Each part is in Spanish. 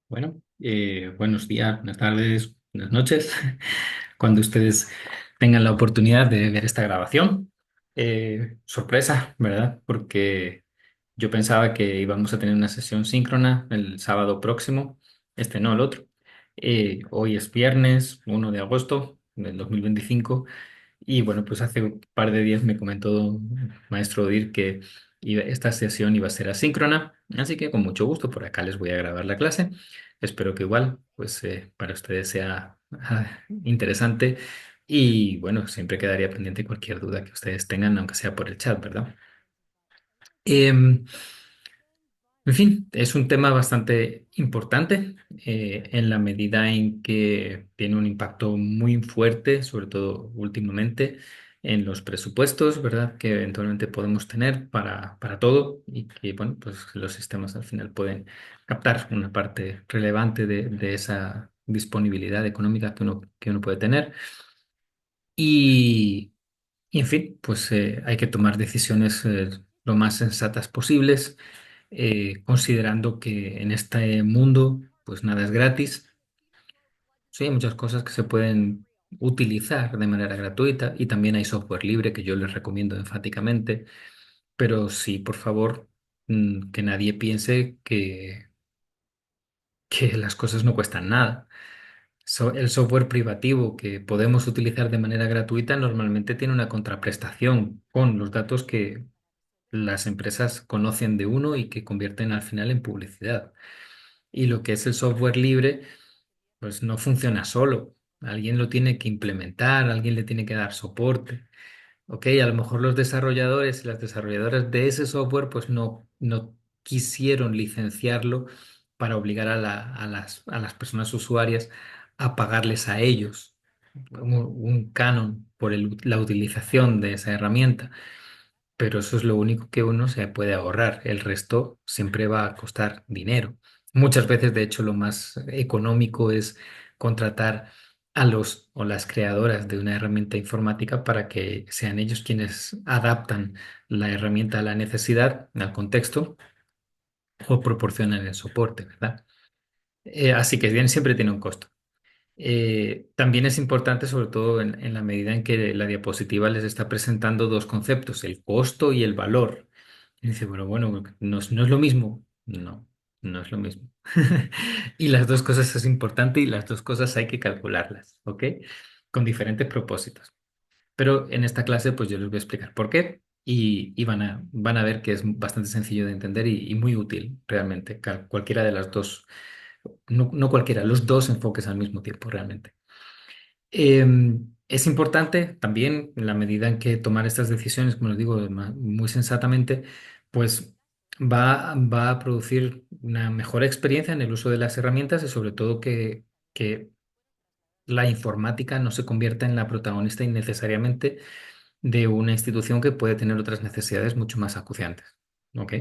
Bueno, buenos días, buenas tardes, buenas noches, cuando ustedes tengan la oportunidad de ver esta grabación. Sorpresa, ¿verdad? Porque yo pensaba que íbamos a tener una sesión síncrona el sábado próximo, este no, el otro. Hoy es viernes 1 de agosto del 2025. Y bueno, pues hace un par de días me comentó maestro Odir que esta sesión iba a ser asíncrona, así que con mucho gusto por acá les voy a grabar la clase. Espero que igual, pues para ustedes sea interesante y bueno, siempre quedaría pendiente cualquier duda que ustedes tengan, aunque sea por el chat, ¿verdad? Em, en fin, es un tema bastante importante en la medida en que tiene un impacto muy fuerte, sobre todo últimamente, en los presupuestos, ¿verdad? Que eventualmente podemos tener para todo y que, bueno, pues los sistemas al final pueden captar una parte relevante de esa disponibilidad económica que uno puede tener. Y, y, en fin, pues hay que tomar decisiones lo más sensatas posibles considerando que en este mundo pues nada es gratis. Sí, hay muchas cosas que se pueden utilizar de manera gratuita y también hay software libre que yo les recomiendo enfáticamente, pero sí, por favor, que nadie piense que las cosas no cuestan nada. El software privativo que podemos utilizar de manera gratuita normalmente tiene una contraprestación con los datos que las empresas conocen de uno y que convierten al final en publicidad. Y lo que es el software libre, pues no funciona solo. Alguien lo tiene que implementar, alguien le tiene que dar soporte. Ok, a lo mejor los desarrolladores y las desarrolladoras de ese software pues no quisieron licenciarlo para obligar a las personas usuarias a pagarles a ellos un canon por la utilización de esa herramienta. Pero eso es lo único que uno se puede ahorrar. El resto siempre va a costar dinero. Muchas veces, de hecho, lo más económico es contratar a los o las creadoras de una herramienta informática para que sean ellos quienes adaptan la herramienta a la necesidad, al contexto o proporcionan el soporte, ¿verdad? Así que bien, siempre tiene un costo. También es importante, sobre todo en la medida en que la diapositiva les está presentando dos conceptos, el costo y el valor. Y dice, bueno, no es lo mismo. No, no es lo mismo. Y las dos cosas es importante y las dos cosas hay que calcularlas, ¿ok? Con diferentes propósitos. Pero en esta clase, pues yo les voy a explicar por qué y van a ver que es bastante sencillo de entender y muy útil realmente. Cualquiera de las dos, no cualquiera, los dos enfoques al mismo tiempo realmente. Es importante también, en la medida en que tomar estas decisiones, como les digo, muy sensatamente, pues va a producir una mejor experiencia en el uso de las herramientas y sobre todo que la informática no se convierta en la protagonista innecesariamente de una institución que puede tener otras necesidades mucho más acuciantes. ¿Ok?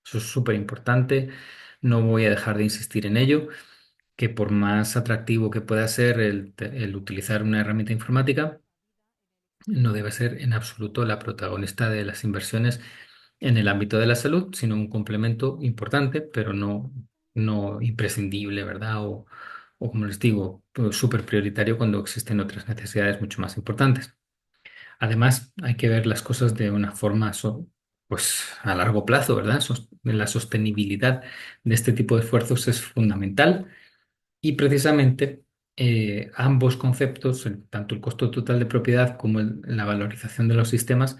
Eso es súper importante. No voy a dejar de insistir en ello que por más atractivo que pueda ser el utilizar una herramienta informática, no debe ser en absoluto la protagonista de las inversiones en el ámbito de la salud, sino un complemento importante, pero no imprescindible, ¿verdad? O como les digo, pues, súper prioritario cuando existen otras necesidades mucho más importantes. Además, hay que ver las cosas de una forma, pues, a largo plazo, ¿verdad? La sostenibilidad de este tipo de esfuerzos es fundamental y precisamente ambos conceptos, tanto el costo total de propiedad como la valorización de los sistemas,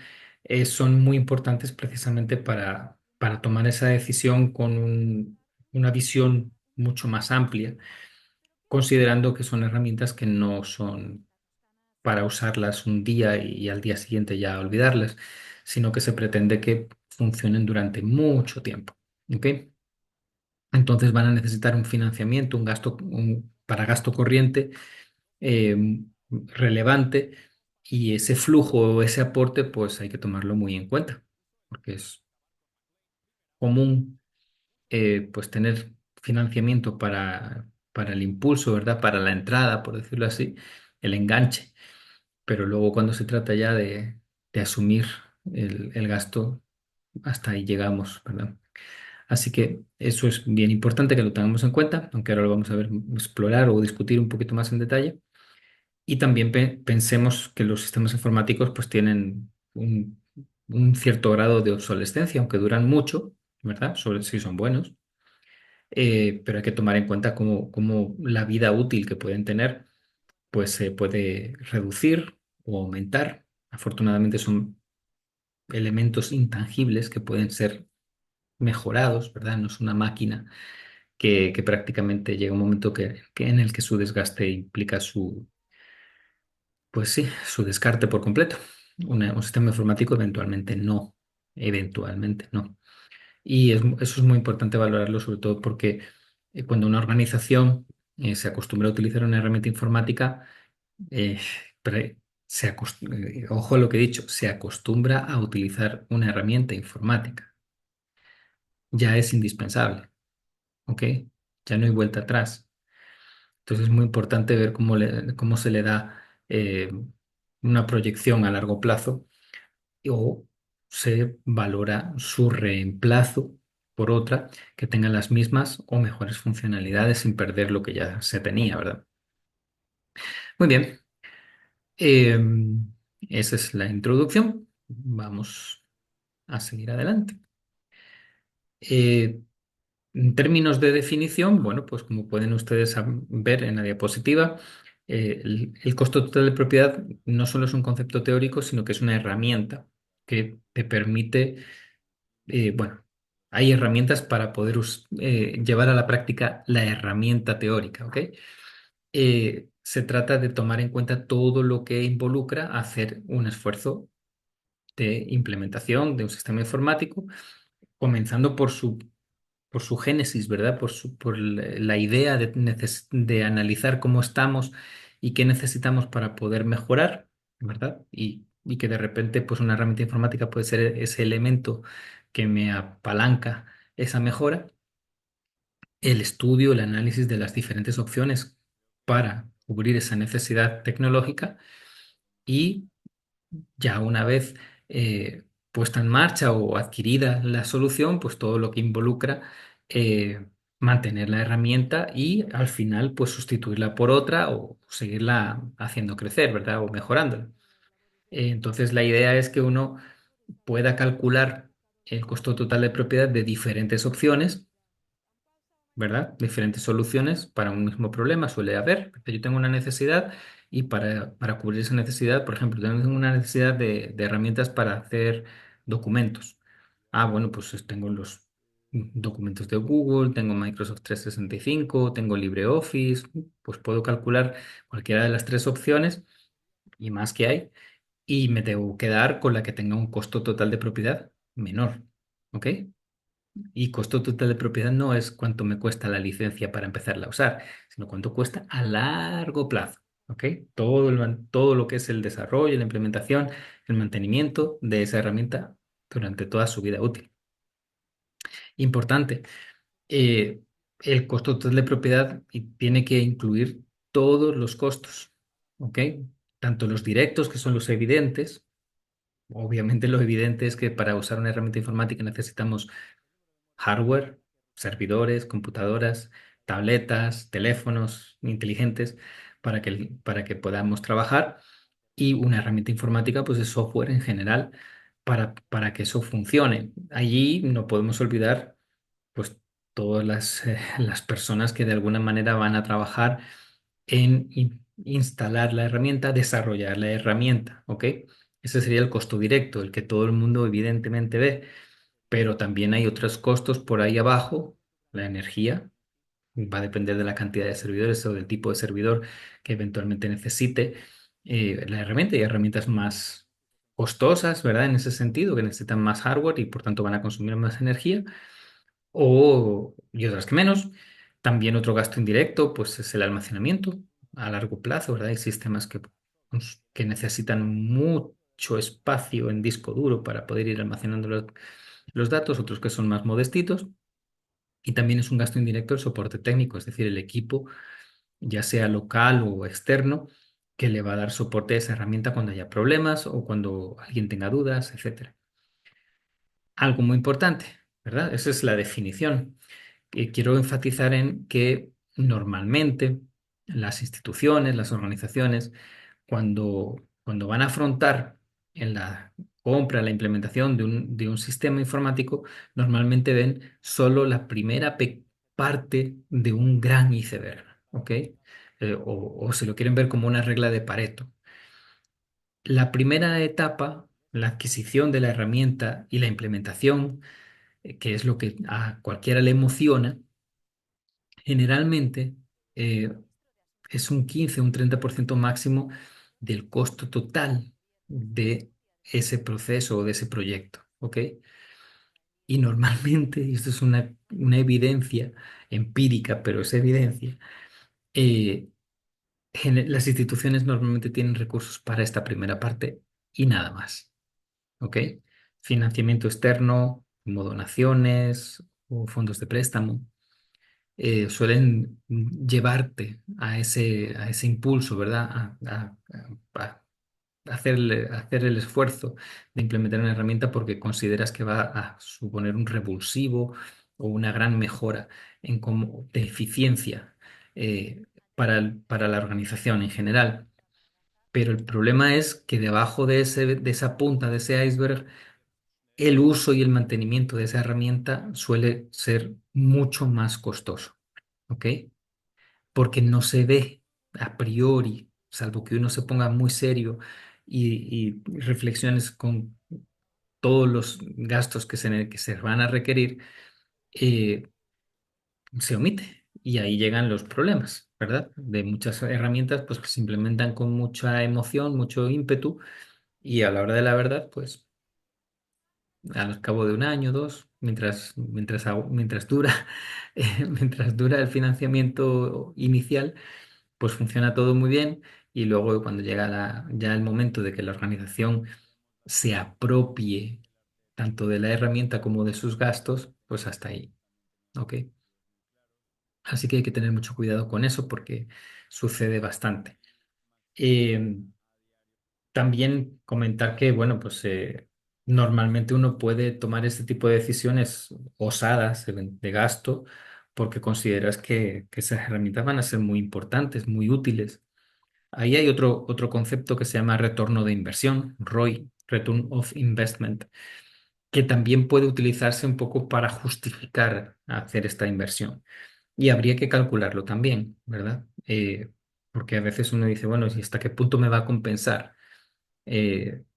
son muy importantes precisamente para tomar esa decisión con una visión mucho más amplia, considerando que son herramientas que no son para usarlas un día y al día siguiente ya olvidarlas, sino que se pretende que funcionen durante mucho tiempo. ¿Ok? Entonces van a necesitar un financiamiento, para gasto corriente eh, relevante y ese flujo o ese aporte pues hay que tomarlo muy en cuenta porque es común pues tener financiamiento para el impulso, ¿verdad? Para la entrada, por decirlo así, el enganche, pero luego cuando se trata ya de asumir el gasto, hasta ahí llegamos, ¿verdad? Así que eso es bien importante que lo tengamos en cuenta, aunque ahora lo vamos a ver, explorar o discutir un poquito más en detalle. Y también pensemos que los sistemas informáticos pues tienen un cierto grado de obsolescencia, aunque duran mucho, ¿verdad? Sobre si son buenos. Pero hay que tomar en cuenta cómo la vida útil que pueden tener pues se puede reducir o aumentar. Afortunadamente son elementos intangibles que pueden ser mejorados, ¿verdad? No es una máquina que prácticamente llega un momento en el que su desgaste implica pues sí, su descarte por completo. Un sistema informático eventualmente no. Y eso es muy importante valorarlo, sobre todo porque cuando una organización se acostumbra a utilizar una herramienta informática, eh, pre- ojo a lo que he dicho, se acostumbra a utilizar una herramienta informática. Ya es indispensable, ¿ok? Ya no hay vuelta atrás. Entonces es muy importante ver cómo se le da una proyección a largo plazo o se valora su reemplazo por otra que tenga las mismas o mejores funcionalidades sin perder lo que ya se tenía, ¿verdad? Muy bien, esa es la introducción. Vamos a seguir adelante. Eh, En términos de definición, bueno, pues como pueden ustedes ver en la diapositiva, el costo total de propiedad no solo es un concepto teórico, sino que es una herramienta que te permite, bueno, hay herramientas para poder llevar a la práctica la herramienta teórica, ¿ok? Se trata de tomar en cuenta todo lo que involucra hacer un esfuerzo de implementación de un sistema informático, comenzando por su génesis, ¿verdad? Por la idea de analizar cómo estamos y qué necesitamos para poder mejorar, ¿verdad? Y que de repente, pues una herramienta informática puede ser ese elemento que me apalanca esa mejora, el estudio, el análisis de las diferentes opciones para cubrir esa necesidad tecnológica y ya una vez puesta en marcha o adquirida la solución, pues todo lo que involucra mantener la herramienta y al final pues sustituirla por otra o seguirla haciendo crecer, ¿verdad? O mejorándola. Entonces la idea es que uno pueda calcular el costo total de propiedad de diferentes opciones, ¿verdad? Diferentes soluciones para un mismo problema suele haber. Yo tengo una necesidad y para cubrir esa necesidad, por ejemplo, tengo una necesidad de herramientas para hacer documentos. Ah, bueno, pues tengo los documentos de Google, tengo Microsoft 365, tengo LibreOffice, pues puedo calcular cualquiera de las tres opciones y más que hay y me debo quedar con la que tenga un costo total de propiedad menor. ¿Ok? Y costo total de propiedad no es cuánto me cuesta la licencia para empezarla a usar, sino cuánto cuesta a largo plazo. ¿Ok? Todo lo que es el desarrollo, la implementación, el mantenimiento de esa herramienta durante toda su vida útil. Importante, eh, el costo total de propiedad tiene que incluir todos los costos. ¿Ok? Tanto los directos, que son los evidentes. Obviamente lo evidente es que para usar una herramienta informática necesitamos hardware, servidores, computadoras, tabletas, teléfonos inteligentes para que podamos trabajar y una herramienta informática pues es software en general para que eso funcione. Allí no podemos olvidar pues todas las personas que de alguna manera van a trabajar en instalar la herramienta, desarrollar la herramienta, ¿ok? Ese sería el costo directo, el que todo el mundo evidentemente ve, pero también hay otros costos por ahí abajo, la energía, va a depender de la cantidad de servidores o del tipo de servidor que eventualmente necesite la herramienta. Hay herramientas más costosas, ¿verdad? En ese sentido, que necesitan más hardware y por tanto van a consumir más energía, y otras que menos. También otro gasto indirecto, pues es el almacenamiento a largo plazo, ¿verdad? Hay sistemas que necesitan mucho espacio en disco duro para poder ir almacenando los datos, otros que son más modestitos. Y también es un gasto indirecto el soporte técnico, es decir, el equipo, ya sea local o externo, que le va a dar soporte a esa herramienta cuando haya problemas o cuando alguien tenga dudas, etcétera. Algo muy importante. ¿verdad? Esa es la definición. Quiero enfatizar en que normalmente las instituciones, las organizaciones, cuando van a afrontar en la compra, la implementación de un sistema informático, normalmente ven solo la primera parte de un gran iceberg, ¿ok? O se lo quieren ver como una regla de Pareto. La primera etapa, la adquisición de la herramienta y la implementación, que es lo que a cualquiera le emociona, generalmente eh, es un 15, un 30% máximo del costo total de ese proceso o de ese proyecto, ¿ok? Y normalmente, y esto es una evidencia empírica, pero es evidencia, eh, las instituciones normalmente tienen recursos para esta primera parte y nada más, ¿ok? Financiamiento externo, como donaciones o fondos de préstamo suelen llevarte a ese impulso, ¿verdad? A hacer el esfuerzo de implementar una herramienta porque consideras que va a suponer un revulsivo o una gran mejora de eficiencia para la organización en general. Pero el problema es que debajo de esa punta, de ese iceberg, el uso y el mantenimiento de esa herramienta suele ser mucho más costoso. ¿Ok? Porque no se ve a priori, salvo que uno se ponga muy serio y reflexiones con todos los gastos que se van a requerir, eh, se omite. Y ahí llegan los problemas, ¿verdad? De muchas herramientas, pues que se implementan con mucha emoción, mucho ímpetu, y a la hora de la verdad, pues al cabo de un año, dos, mientras dura, mientras dura el financiamiento inicial, pues funciona todo muy bien y luego cuando llega ya el momento de que la organización se apropie tanto de la herramienta como de sus gastos, pues hasta ahí, ¿ok? Así que hay que tener mucho cuidado con eso porque sucede bastante. Eh, También comentar que, bueno, pues normalmente uno puede tomar este tipo de decisiones osadas de gasto porque consideras que esas herramientas van a ser muy importantes, muy útiles. Ahí hay otro concepto que se llama retorno de inversión, ROI, Return of Investment, que también puede utilizarse un poco para justificar hacer esta inversión. Y habría que calcularlo también, ¿verdad? Porque a veces uno dice, bueno, ¿y hasta qué punto me va a compensar?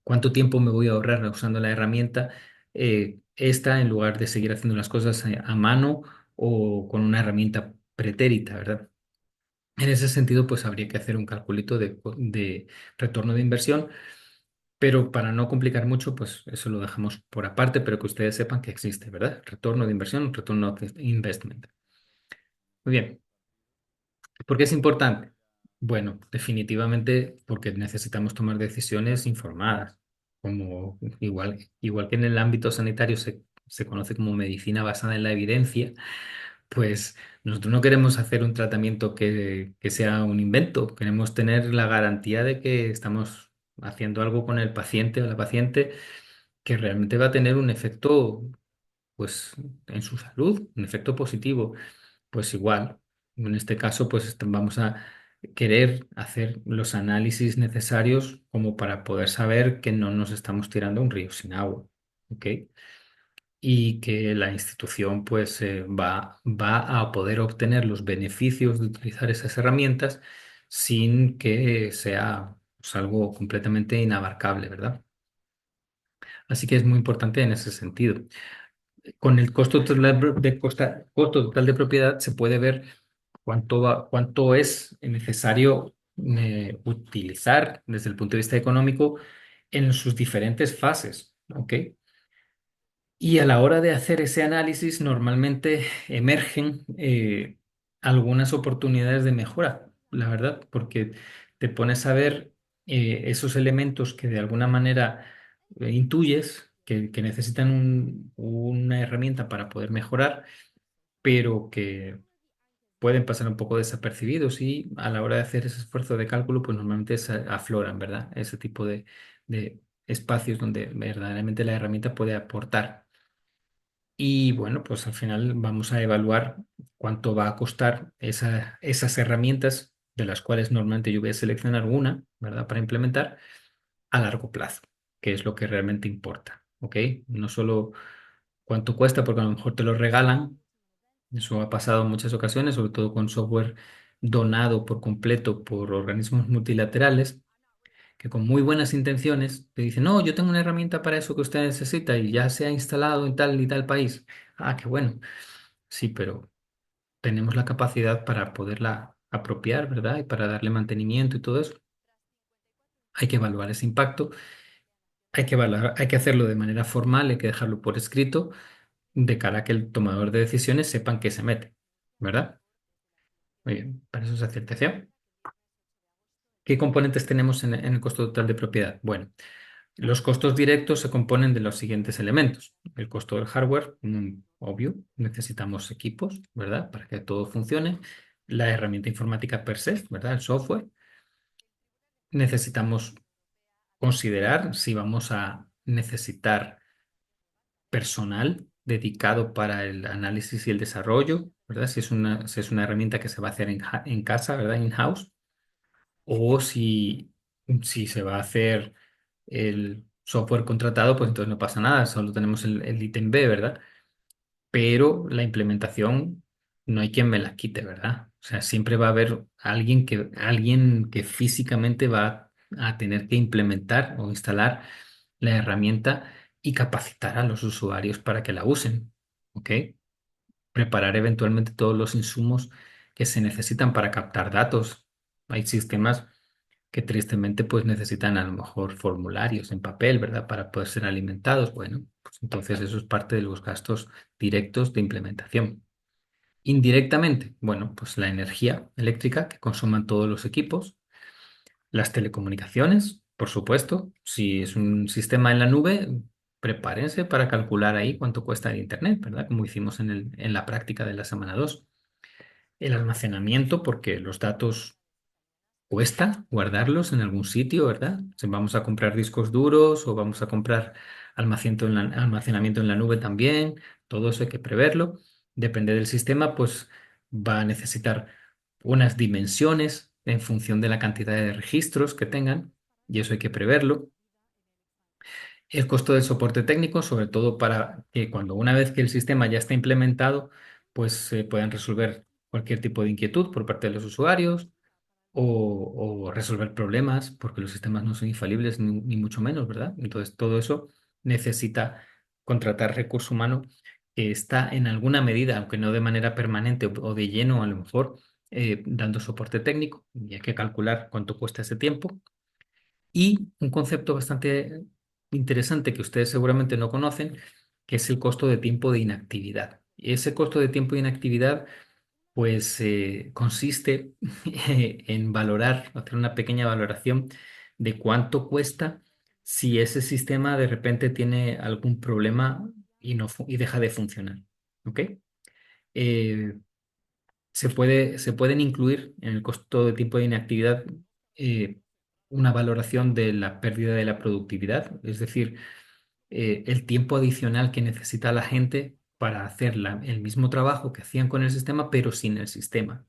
¿Cuánto tiempo me voy a ahorrar usando la herramienta esta en lugar de seguir haciendo las cosas a mano o con una herramienta pretérita, ¿verdad? En ese sentido, pues habría que hacer un calculito de retorno de inversión, pero para no complicar mucho, pues eso lo dejamos por aparte, pero que ustedes sepan que existe, ¿verdad? Retorno de inversión, retorno de investment. Muy bien. ¿Por qué es importante? Bueno, definitivamente porque necesitamos tomar decisiones informadas, como igual que en el ámbito sanitario se conoce como medicina basada en la evidencia. Pues nosotros no queremos hacer un tratamiento que sea un invento, queremos tener la garantía de que estamos haciendo algo con el paciente o la paciente que realmente va a tener un efecto, pues, en su salud, un efecto positivo. Pues igual, en este caso, pues vamos a querer hacer los análisis necesarios como para poder saber que no nos estamos tirando a un río sin agua, ¿ok? Y que la institución pues va a poder obtener los beneficios de utilizar esas herramientas sin que sea pues, algo completamente inabarcable, ¿verdad? Así que es muy importante en ese sentido. Con el costo total de propiedad se puede ver cuánto es necesario utilizar desde el punto de vista económico en sus diferentes fases, ¿ok? Y a la hora de hacer ese análisis, normalmente emergen algunas oportunidades de mejora, la verdad, porque te pones a ver esos elementos que de alguna manera intuyes que necesitan una herramienta para poder mejorar, pero que pueden pasar un poco desapercibidos y a la hora de hacer ese esfuerzo de cálculo, pues normalmente afloran, ¿verdad? Ese tipo de espacios donde verdaderamente la herramienta puede aportar. Y bueno, pues al final vamos a evaluar cuánto va a costar esas herramientas, de las cuales normalmente yo voy a seleccionar una, ¿verdad? Para implementar a largo plazo, que es lo que realmente importa, ¿ok? No solo cuánto cuesta, porque a lo mejor te lo regalan. Eso ha pasado en muchas ocasiones, sobre todo con software donado por completo por organismos multilaterales, que con muy buenas intenciones te dicen, no, yo tengo una herramienta para eso que usted necesita y ya se ha instalado en tal y tal país. Ah, qué bueno. Sí, pero tenemos la capacidad para poderla apropiar, ¿verdad? Y para darle mantenimiento y todo eso. Hay que evaluar ese impacto, hay que hacerlo de manera formal, hay que dejarlo por escrito, de cara a que el tomador de decisiones sepan qué se mete, ¿verdad? Muy bien, para eso es aceptación. ¿Qué componentes tenemos en el costo total de propiedad? Bueno, los costos directos se componen de los siguientes elementos. El costo del hardware, obvio, necesitamos equipos, ¿verdad? Para que todo funcione. La herramienta informática per se, ¿verdad? El software. Necesitamos considerar si vamos a necesitar personal dedicado para el análisis y el desarrollo, ¿verdad? Si es una herramienta que se va a hacer en casa, ¿verdad? In-house, o si se va a hacer el software contratado, pues entonces no pasa nada, solo tenemos el ítem B, ¿verdad? Pero la implementación no hay quien me la quite, ¿verdad? O sea, siempre va a haber alguien que físicamente va a tener que implementar o instalar la herramienta y capacitar a los usuarios para que la usen, ¿ok? Preparar eventualmente todos los insumos que se necesitan para captar datos. Hay sistemas que tristemente pues necesitan a lo mejor formularios en papel, ¿verdad? Para poder ser alimentados. Bueno, pues entonces eso es parte de los gastos directos de implementación. Indirectamente, bueno, pues la energía eléctrica que consuman todos los equipos, las telecomunicaciones, por supuesto. Si es un sistema en la nube, prepárense para calcular ahí cuánto cuesta el internet, ¿verdad? Como hicimos en la práctica de la semana 2. El almacenamiento, porque los datos cuesta guardarlos en algún sitio, ¿verdad? Si vamos a comprar discos duros o vamos a comprar almacenamiento en la nube también, todo eso hay que preverlo. Depende del sistema, pues va a necesitar unas dimensiones en función de la cantidad de registros que tengan y eso hay que preverlo. El costo del soporte técnico, sobre todo para que cuando una vez que el sistema ya está implementado, pues se puedan resolver cualquier tipo de inquietud por parte de los usuarios o resolver problemas, porque los sistemas no son infalibles ni mucho menos, ¿verdad? Entonces, todo eso necesita contratar recurso humano que está en alguna medida, aunque no de manera permanente o de lleno, a lo mejor, dando soporte técnico, y hay que calcular cuánto cuesta ese tiempo. Y un concepto bastante interesante que ustedes seguramente no conocen, que es el costo de tiempo de inactividad. Ese costo de tiempo de inactividad pues consiste en valorar, hacer una pequeña valoración de cuánto cuesta si ese sistema de repente tiene algún problema y deja de funcionar. ¿Ok? Eh, se pueden incluir en el costo de tiempo de inactividad eh, una valoración de la pérdida de la productividad, es decir, el tiempo adicional que necesita la gente para hacer el mismo trabajo que hacían con el sistema, pero sin el sistema.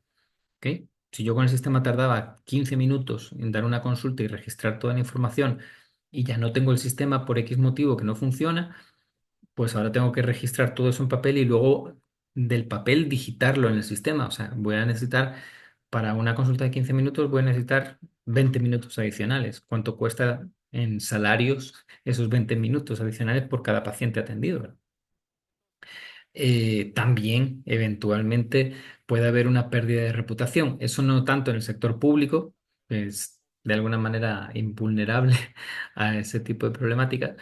¿Ok? Si yo con el sistema tardaba 15 minutos en dar una consulta y registrar toda la información y ya no tengo el sistema por X motivo que no funciona, pues ahora tengo que registrar todo eso en papel y luego del papel digitarlo en el sistema. O sea, voy a necesitar, para una consulta de 15 minutos, voy a necesitar 20 minutos adicionales. ¿Cuánto cuesta en salarios esos 20 minutos adicionales por cada paciente atendido? También eventualmente puede haber una pérdida de reputación. Eso no tanto en el sector público, que es de alguna manera invulnerable a ese tipo de problemáticas,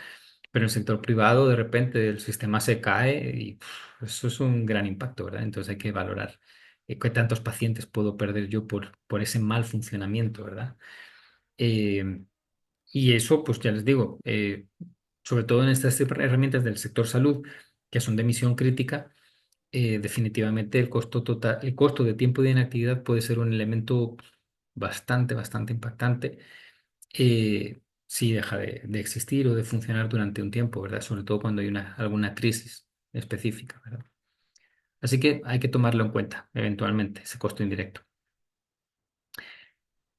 pero en el sector privado de repente el sistema se cae y eso es un gran impacto, ¿verdad? Entonces hay que valorar qué tantos pacientes puedo perder yo por ese mal funcionamiento, ¿verdad? Eh, y eso, pues ya les digo, sobre todo en estas herramientas del sector salud, que son de misión crítica, definitivamente el costo total, el costo de tiempo de inactividad puede ser un elemento bastante impactante si deja de existir o de funcionar durante un tiempo, ¿verdad? Sobre todo cuando hay alguna crisis. específica, ¿verdad? Así que hay que tomarlo en cuenta eventualmente, ese costo indirecto.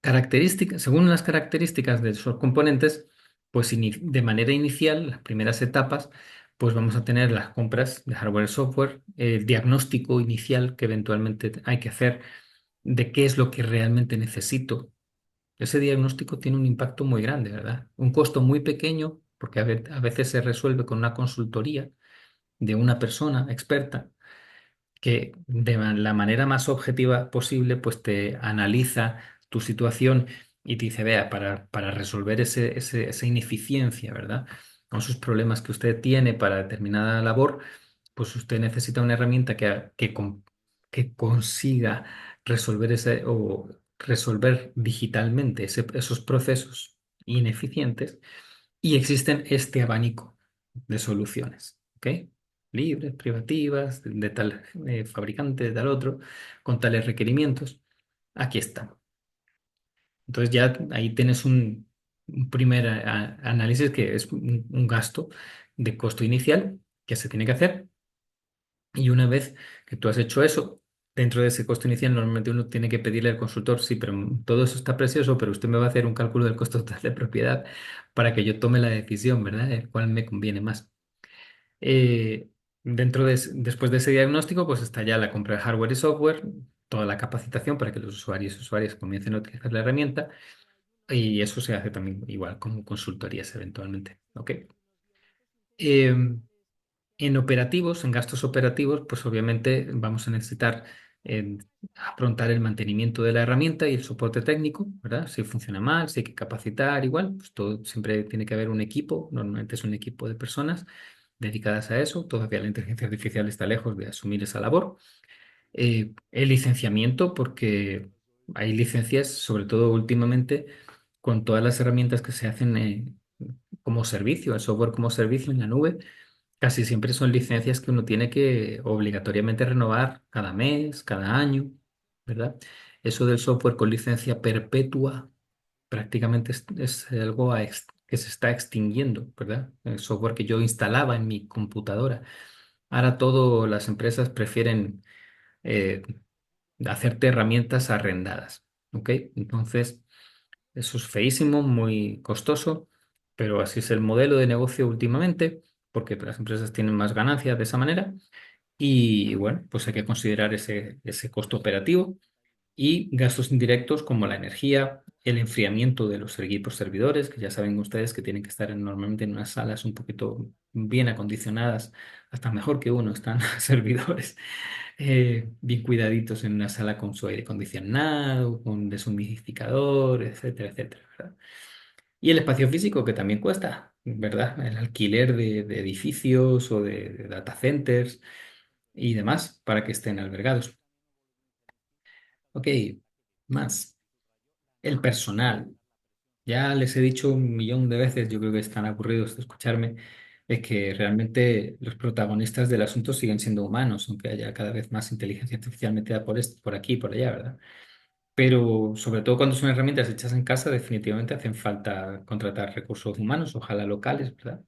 Características, según las características de esos componentes, pues de manera inicial, las primeras etapas, pues vamos a tener las compras de hardware y software, el diagnóstico inicial que eventualmente hay que hacer de qué es lo que realmente necesito. Ese diagnóstico tiene un impacto muy grande, ¿verdad? Un costo muy pequeño, porque a veces se resuelve con una consultoría de una persona experta que de la manera más objetiva posible, pues te analiza tu situación y te dice, vea, para resolver esa ineficiencia, ¿verdad? Con sus problemas que usted tiene para determinada labor, pues usted necesita una herramienta que consiga resolver ese o resolver digitalmente esos procesos ineficientes y existen este abanico de soluciones, ¿ok? Libres, privativas, de tal fabricante, de tal otro, con tales requerimientos. Aquí está. Entonces ya ahí tienes un primer análisis que es un gasto de costo inicial que se tiene que hacer. Y una vez que tú has hecho eso, dentro de ese costo inicial, normalmente uno tiene que pedirle al consultor, sí, pero todo eso está precioso, pero usted me va a hacer un cálculo del costo total de propiedad para que yo tome la decisión, ¿verdad? El cuál me conviene más. Eh, después de ese diagnóstico, pues está ya la compra de hardware y software, toda la capacitación para que los usuarios y usuarias comiencen a utilizar la herramienta, y eso se hace también igual como consultorías eventualmente, ¿ok? Em, En operativos, en gastos operativos, pues obviamente vamos a necesitar eh, afrontar el mantenimiento de la herramienta y el soporte técnico, ¿verdad? Si funciona mal, si hay que capacitar, igual, pues todo siempre tiene que haber un equipo, normalmente es un equipo de personas dedicadas a eso. Todavía la inteligencia artificial está lejos de asumir esa labor. El licenciamiento, porque hay licencias, sobre todo últimamente, con todas las herramientas que se hacen como servicio, el software como servicio en la nube. Casi siempre son licencias que uno tiene que obligatoriamente renovar cada mes, cada año, ¿verdad? Eso del software con licencia perpetua prácticamente es algo que se está extinguiendo, ¿verdad? El software que yo instalaba en mi computadora. Ahora todas las empresas prefieren eh, hacerte herramientas arrendadas, ¿ok? Entonces, eso es feísimo, muy costoso, pero así es el modelo de negocio últimamente, porque las empresas tienen más ganancias de esa manera y bueno, pues hay que considerar ese costo operativo y gastos indirectos como la energía, el enfriamiento de los equipos servidores, que ya saben ustedes que tienen que estar normalmente en unas salas un poquito bien acondicionadas, hasta mejor que uno están servidores bien cuidaditos en una sala con su aire acondicionado, con deshumidificador, etcétera, etcétera, ¿verdad? Y el espacio físico que también cuesta, ¿verdad? El alquiler de edificios o de data centers y demás para que estén albergados. Ok, más. El personal. Ya les he dicho un millón de veces, yo creo que están aburridos de escucharme, de que realmente los protagonistas del asunto siguen siendo humanos, aunque haya cada vez más inteligencia artificial metida por aquí y por allá, ¿verdad? Pero sobre todo cuando son herramientas hechas en casa, definitivamente hacen falta contratar recursos humanos, ojalá locales, ¿verdad?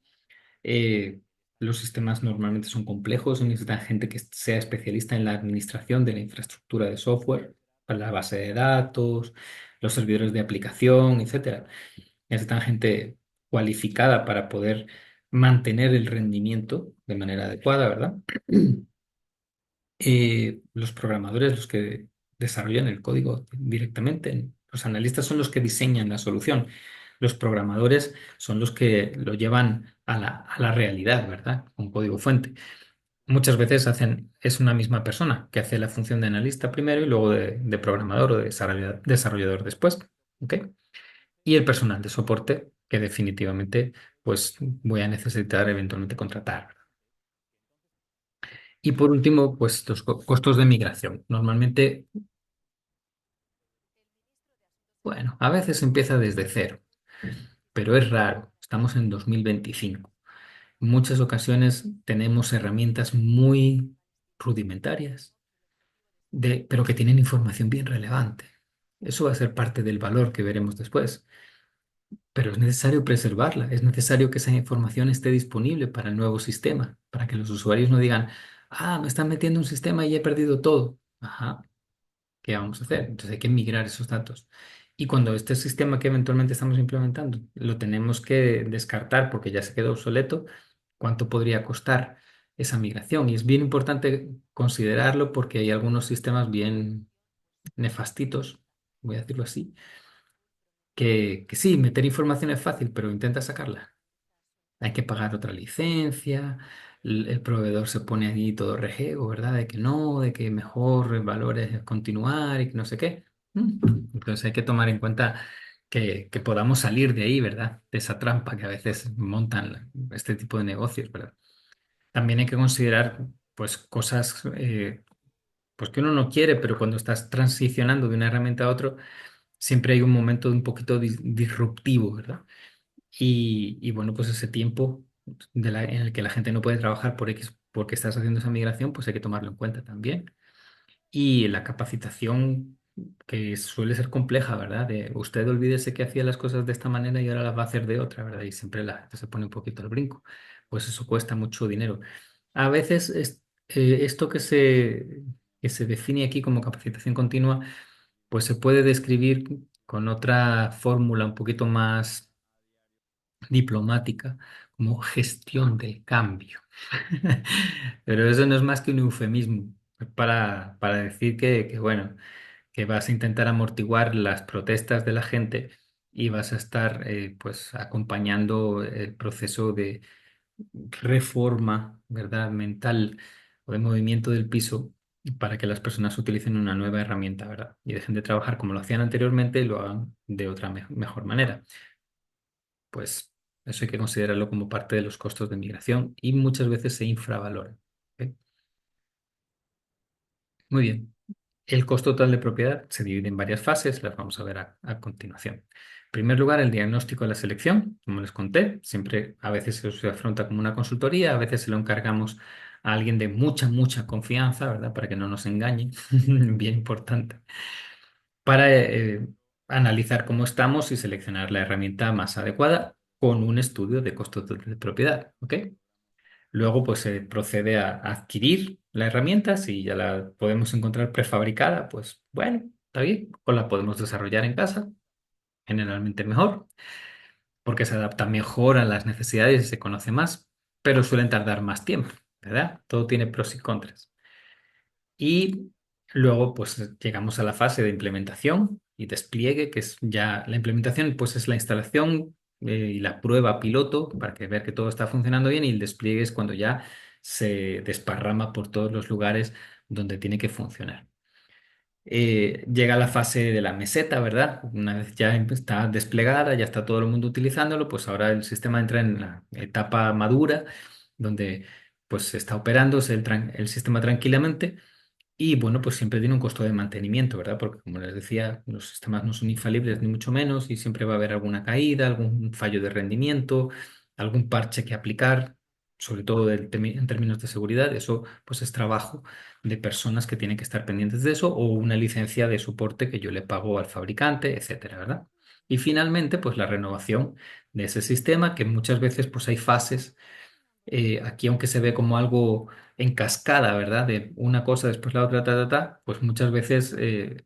Eh, los sistemas normalmente son complejos y necesitan gente que sea especialista en la administración de la infraestructura de software, para la base de datos, los servidores de aplicación, etcétera. Necesitan gente cualificada para poder mantener el rendimiento de manera adecuada, ¿verdad? Los programadores, los que desarrollan el código directamente, los analistas son los que diseñan la solución. Los programadores son los que lo llevan a la realidad, ¿verdad? Con código fuente. Muchas veces es una misma persona que hace la función de analista primero y luego de programador o de desarrollador después. ¿Ok? Y el personal de soporte, que definitivamente pues voy a necesitar eventualmente contratar. Y por último, pues los costos de migración. Normalmente, bueno, a veces empieza desde cero, pero es raro. Estamos en 2025. En muchas ocasiones tenemos herramientas muy rudimentarias, pero que tienen información bien relevante. Eso va a ser parte del valor que veremos después. pero es necesario preservarla, es necesario que esa información esté disponible para el nuevo sistema, para que los usuarios no digan, ah, me están metiendo un sistema y he perdido todo. Ajá, ¿qué vamos a hacer? Entonces hay que migrar esos datos. Y cuando este sistema que eventualmente estamos implementando lo tenemos que descartar porque ya se quedó obsoleto, ¿cuánto podría costar esa migración? Y es bien importante considerarlo porque hay algunos sistemas bien nefastitos, voy a decirlo así, que sí, meter información es fácil, pero intenta sacarla. Hay que pagar otra licencia, el proveedor se pone allí todo rejego, ¿verdad? De que no, de que mejor el valor es continuar y que no sé qué. Entonces hay que tomar en cuenta que podamos salir de ahí, ¿verdad? De esa trampa que a veces montan este tipo de negocios, ¿verdad? También hay que considerar, pues, cosas pues que uno no quiere, pero cuando estás transicionando de una herramienta a otra, siempre hay un momento un poquito disruptivo, ¿verdad? Y bueno, pues ese tiempo en el que la gente no puede trabajar por X, porque estás haciendo esa migración, pues hay que tomarlo en cuenta también. Y la capacitación, que suele ser compleja, ¿verdad? De usted olvídese que hacía las cosas de esta manera y ahora las va a hacer de otra, ¿verdad? Y siempre la gente se pone un poquito al brinco. Pues eso cuesta mucho dinero. A veces esto que se define aquí como capacitación continua, pues se puede describir con otra fórmula un poquito más diplomática como gestión del cambio. Pero eso no es más que un eufemismo para decir bueno, que vas a intentar amortiguar las protestas de la gente y vas a estar pues acompañando el proceso de reforma, ¿verdad? Mental o de movimiento del piso para que las personas utilicen una nueva herramienta, ¿verdad? Y dejen de trabajar como lo hacían anteriormente y lo hagan de otra mejor manera. Pues eso hay que considerarlo como parte de los costos de migración y muchas veces se infravalora. ¿Ok? Muy bien. El costo total de propiedad se divide en varias fases, las vamos a ver a continuación. En primer lugar, el diagnóstico de la selección, como les conté, siempre a veces se afronta como una consultoría, a veces se lo encargamos a alguien de mucha confianza, ¿verdad? Para que no nos engañen, bien importante, para analizar cómo estamos y seleccionar la herramienta más adecuada con un estudio de costo total de propiedad, ¿ok? Luego, pues se procede a adquirir la herramienta. Si ya la podemos encontrar prefabricada, pues bueno, está bien. O la podemos desarrollar en casa, generalmente mejor, porque se adapta mejor a las necesidades y se conoce más, pero suelen tardar más tiempo, ¿verdad? Todo tiene pros y contras. Y luego, pues llegamos a la fase de implementación y despliegue, que es ya la implementación, pues es la instalación y la prueba piloto para que ver que todo está funcionando bien y el despliegue es cuando ya se desparrama por todos los lugares donde tiene que funcionar. Llega la fase de la meseta, ¿verdad? Una vez ya está desplegada, ya está todo el mundo utilizándolo, pues ahora el sistema entra en la etapa madura, donde pues se está operándose el sistema tranquilamente y bueno, pues siempre tiene un costo de mantenimiento, ¿verdad? Porque como les decía, los sistemas no son infalibles ni mucho menos y siempre va a haber alguna caída, algún fallo de rendimiento, algún parche que aplicar, sobre todo en términos de seguridad. Eso pues es trabajo de personas que tienen que estar pendientes de eso o una licencia de soporte que yo le pago al fabricante, etcétera, ¿verdad? Y finalmente, pues la renovación de ese sistema, que muchas veces pues hay fases aquí aunque se ve como algo en cascada, ¿verdad? De una cosa después la otra, pues muchas veces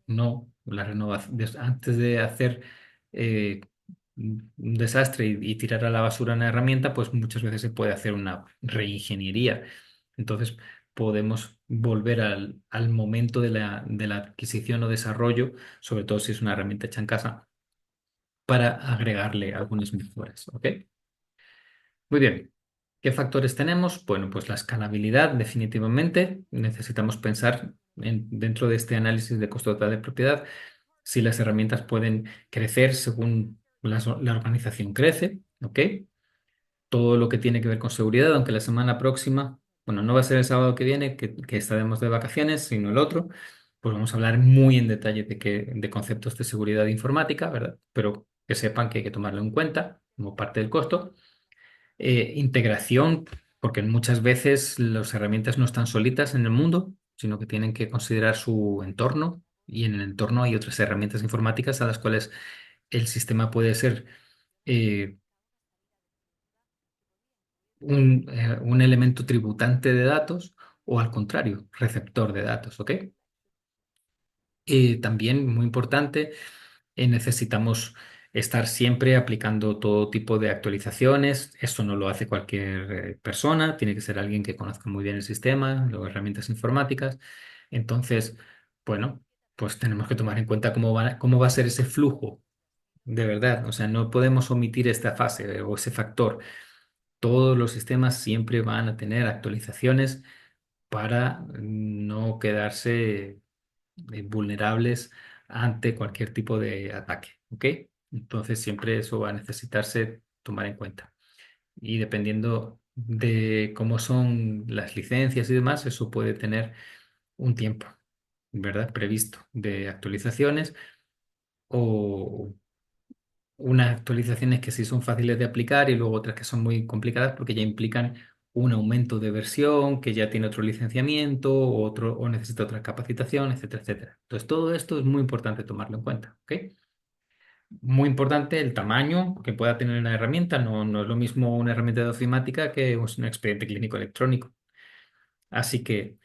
no, la renovación, antes de hacer eh, un desastre y tirar a la basura una herramienta, pues muchas veces se puede hacer una reingeniería. Entonces podemos volver al momento de la adquisición o desarrollo, sobre todo si es una herramienta hecha en casa, para agregarle algunas mejoras, ¿ok? Muy bien. ¿Qué factores tenemos? Bueno, pues la escalabilidad, definitivamente. Necesitamos pensar dentro de este análisis de costo total de propiedad si las herramientas pueden crecer según la organización crece, ¿ok? Todo lo que tiene que ver con seguridad, aunque la semana próxima, bueno, no va a ser el sábado que viene, que estaremos de vacaciones, sino el otro, pues vamos a hablar muy en detalle de conceptos de seguridad informática, ¿verdad? Pero que sepan que hay que tomarlo en cuenta como parte del costo. Integración, porque muchas veces las herramientas no están solitas en el mundo, sino que tienen que considerar su entorno y en el entorno hay otras herramientas informáticas a las cuales el sistema puede ser eh, un elemento tributante de datos o al contrario, receptor de datos, ¿ok? También, muy importante, necesitamos estar siempre aplicando todo tipo de actualizaciones. Eso no lo hace cualquier persona, tiene que ser alguien que conozca muy bien el sistema, las herramientas informáticas. Entonces, bueno, pues tenemos que tomar en cuenta cómo va a ser ese flujo, de verdad. O sea, no podemos omitir esta fase o ese factor. Todos los sistemas siempre van a tener actualizaciones para no quedarse vulnerables ante cualquier tipo de ataque, ¿ok? Entonces siempre eso va a necesitarse tomar en cuenta. Y dependiendo de cómo son las licencias y demás, eso puede tener un tiempo, ¿verdad? Previsto de actualizaciones o unas actualizaciones que sí son fáciles de aplicar y luego otras que son muy complicadas porque ya implican un aumento de versión, que ya tiene otro licenciamiento, o otro, o necesita otra capacitación, etcétera, etcétera. Entonces, todo esto es muy importante tomarlo en cuenta, ¿ok? Muy importante el tamaño que pueda tener una herramienta. No es lo mismo una herramienta de ofimática que un expediente clínico electrónico. Así que,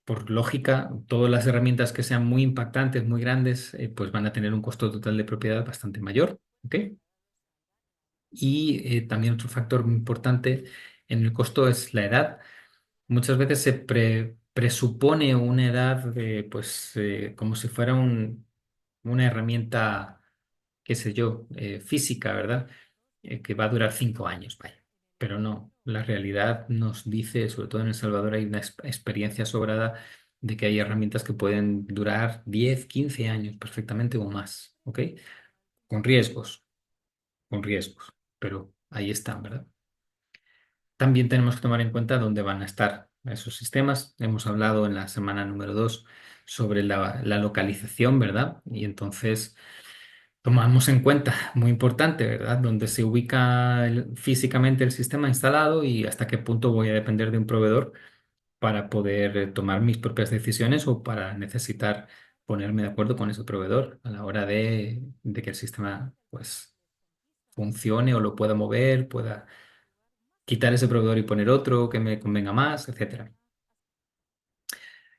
por lógica, todas las herramientas que sean muy impactantes, muy grandes, pues van a tener un costo total de propiedad bastante mayor, ¿ok? Y también otro factor muy importante en el costo es la edad. Muchas veces se presupone una edad pues, como si fuera una herramienta, qué sé yo, física, ¿verdad? Que va a durar 5 años, vaya. Pero no, la realidad nos dice, sobre todo en El Salvador, hay una experiencia sobrada de que hay herramientas que pueden durar 10, 15 años perfectamente o más, ¿ok? Con riesgos, con riesgos, pero ahí están, ¿verdad? También tenemos que tomar en cuenta dónde van a estar esos sistemas. Hemos hablado en la semana número 2 sobre la localización, ¿verdad? Y entonces tomamos en cuenta, muy importante, ¿verdad? Dónde se ubica físicamente el sistema instalado y hasta qué punto voy a depender de un proveedor para poder tomar mis propias decisiones o para necesitar ponerme de acuerdo con ese proveedor a la hora de que el sistema, pues, funcione o lo pueda mover, pueda quitar ese proveedor y poner otro que me convenga más, etcétera.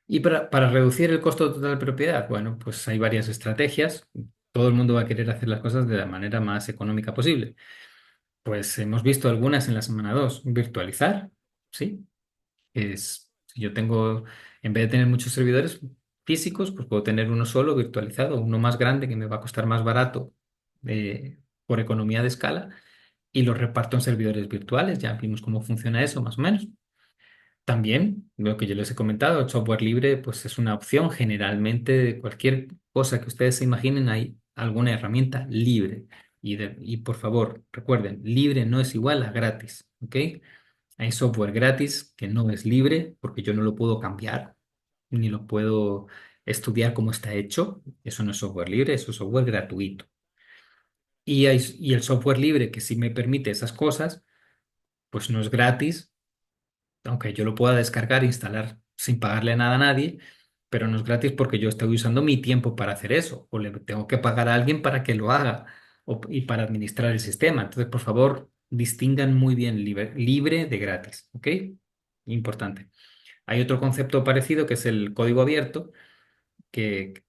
Y para reducir el costo total de propiedad, bueno, pues hay varias estrategias. Todo el mundo va a querer hacer las cosas de la manera más económica posible. Pues hemos visto algunas en la semana 2. Virtualizar, ¿sí? Si yo tengo, en vez de tener muchos servidores físicos, pues puedo tener uno solo virtualizado, uno más grande que me va a costar más barato por economía de escala y lo reparto en servidores virtuales. Ya vimos cómo funciona eso, más o menos. También, lo que yo les he comentado, el software libre, pues es una opción. Generalmente, de cualquier cosa que ustedes se imaginen, hay alguna herramienta libre. Y por favor, recuerden, libre no es igual a gratis, ¿ok? Hay software gratis que no es libre porque yo no lo puedo cambiar, ni lo puedo estudiar cómo está hecho. Eso no es software libre, eso es software gratuito. Y el software libre que sí me permite esas cosas, pues no es gratis, aunque yo lo pueda descargar e instalar sin pagarle nada a nadie, pero no es gratis porque yo estoy usando mi tiempo para hacer eso, o le tengo que pagar a alguien para que lo haga y para administrar el sistema. Entonces, por favor, distingan muy bien libre de gratis, ¿ok? Importante. Hay otro concepto parecido que es el código abierto, que,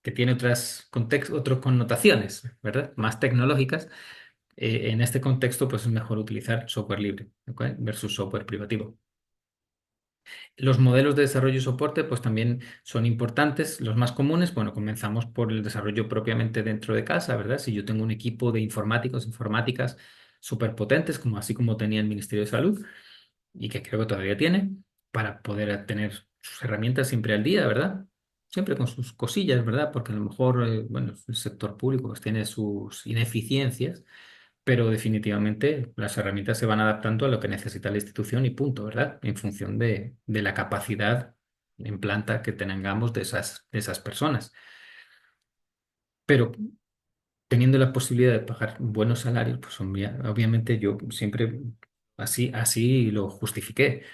que tiene otras connotaciones, ¿verdad? Más tecnológicas. En este contexto, pues es mejor utilizar software libre, ¿ok? Versus software privativo. Los modelos de desarrollo y soporte pues también son importantes. Los más comunes, bueno, comenzamos por el desarrollo propiamente dentro de casa, ¿verdad? Si yo tengo un equipo de informáticos, informáticas súper potentes, como así como tenía el Ministerio de Salud y que creo que todavía tiene, para poder tener sus herramientas siempre al día, ¿verdad? Siempre con sus cosillas, ¿verdad? Porque a lo mejor, bueno, el sector público pues tiene sus ineficiencias, pero definitivamente las herramientas se van adaptando a lo que necesita la institución y punto, ¿verdad? En función de la capacidad en planta que tengamos de esas personas. Pero teniendo la posibilidad de pagar buenos salarios, pues obviamente yo siempre así lo justifiqué,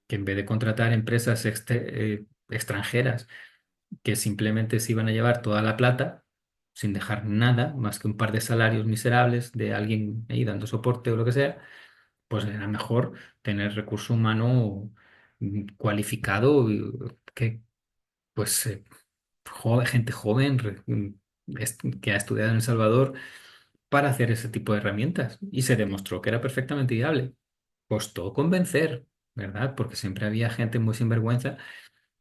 que en vez de contratar empresas extranjeras que simplemente se iban a llevar toda la plata, sin dejar nada más que un par de salarios miserables de alguien ahí dando soporte o lo que sea, pues era mejor tener recurso humano cualificado, que pues gente joven que ha estudiado en El Salvador para hacer ese tipo de herramientas. Y se demostró que era perfectamente viable. Costó convencer, ¿verdad? Porque siempre había gente muy sinvergüenza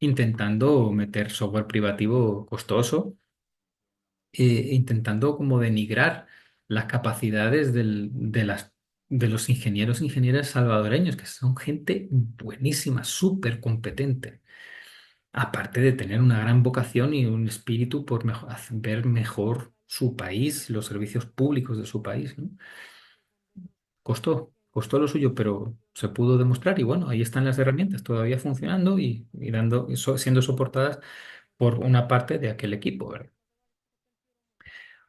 intentando meter software privativo costoso, intentando como denigrar las capacidades de los ingenieros e ingenieras salvadoreños, que son gente buenísima, súper competente. Aparte de tener una gran vocación y un espíritu por ver mejor su país, los servicios públicos de su país, ¿no? Costó lo suyo, pero se pudo demostrar y bueno, ahí están las herramientas todavía funcionando y dando, siendo soportadas por una parte de aquel equipo, ¿verdad?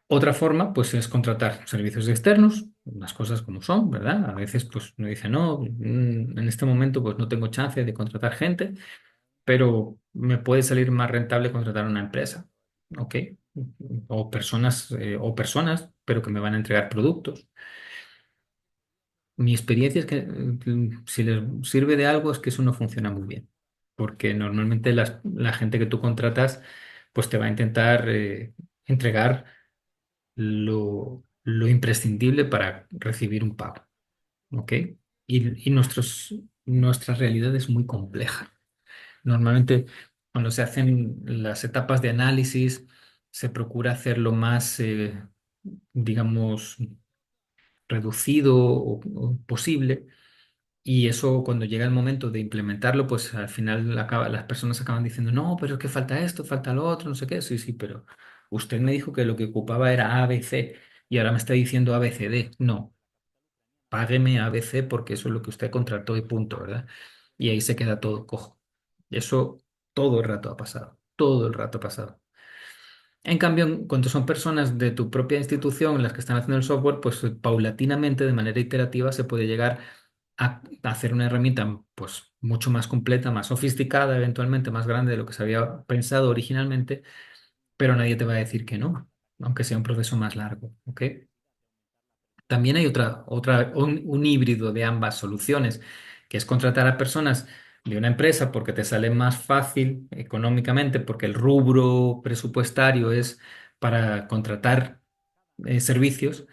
Otra forma, pues, es contratar servicios externos, las cosas como son, ¿verdad? A veces, pues, uno dice, no, en este momento, pues, no tengo chance de contratar gente, pero me puede salir más rentable contratar una empresa, ¿ok? O personas, pero que me van a entregar productos. Mi experiencia es que si les sirve de algo es que eso no funciona muy bien, porque normalmente la gente que tú contratas pues te va a intentar entregar lo imprescindible para recibir un pago, ¿ok? Y nuestra realidad es muy compleja. Normalmente cuando se hacen las etapas de análisis se procura hacerlo más, digamos, reducido o posible. Y eso cuando llega el momento de implementarlo, pues al final las personas acaban diciendo, no, pero es que falta esto, falta lo otro, no sé qué. Sí, sí, pero usted me dijo que lo que ocupaba era A, B, C y ahora me está diciendo A, B, C, D. No, págueme A, B, C porque eso es lo que usted contrató y punto, ¿verdad? Y ahí se queda todo cojo. Eso todo el rato ha pasado, todo el rato ha pasado. En cambio, cuando son personas de tu propia institución las que están haciendo el software, pues paulatinamente, de manera iterativa, se puede llegar a hacer una herramienta pues mucho más completa, más sofisticada, eventualmente más grande de lo que se había pensado originalmente, pero nadie te va a decir que no, aunque sea un proceso más largo, ¿ok? También hay un híbrido de ambas soluciones, que es contratar a personas de una empresa porque te sale más fácil económicamente, porque el rubro presupuestario es para contratar servicios,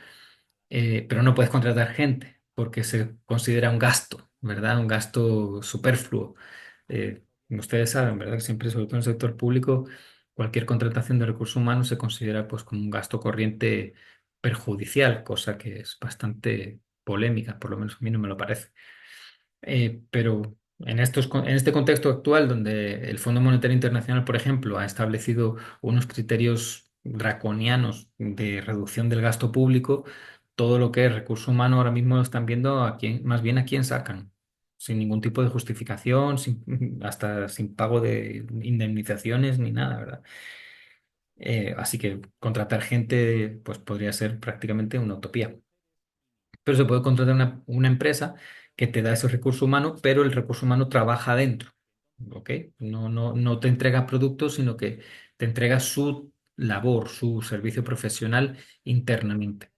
pero no puedes contratar gente porque se considera un gasto, ¿verdad? Un gasto superfluo. Ustedes saben, ¿verdad? Que siempre, sobre todo en el sector público, cualquier contratación de recursos humanos se considera pues como un gasto corriente perjudicial, cosa que es bastante polémica, por lo menos a mí no me lo parece. Pero en este contexto actual, donde el Fondo Monetario Internacional, por ejemplo, ha establecido unos criterios draconianos de reducción del gasto público, todo lo que es recurso humano ahora mismo lo están viendo más bien a quién sacan, sin ningún tipo de justificación, hasta sin pago de indemnizaciones ni nada, ¿verdad? Así que contratar gente, pues podría ser prácticamente una utopía. Pero se puede contratar una empresa que te da ese recurso humano, pero el recurso humano trabaja adentro, ¿ok? No te entrega productos, sino que te entrega su labor, su servicio profesional internamente.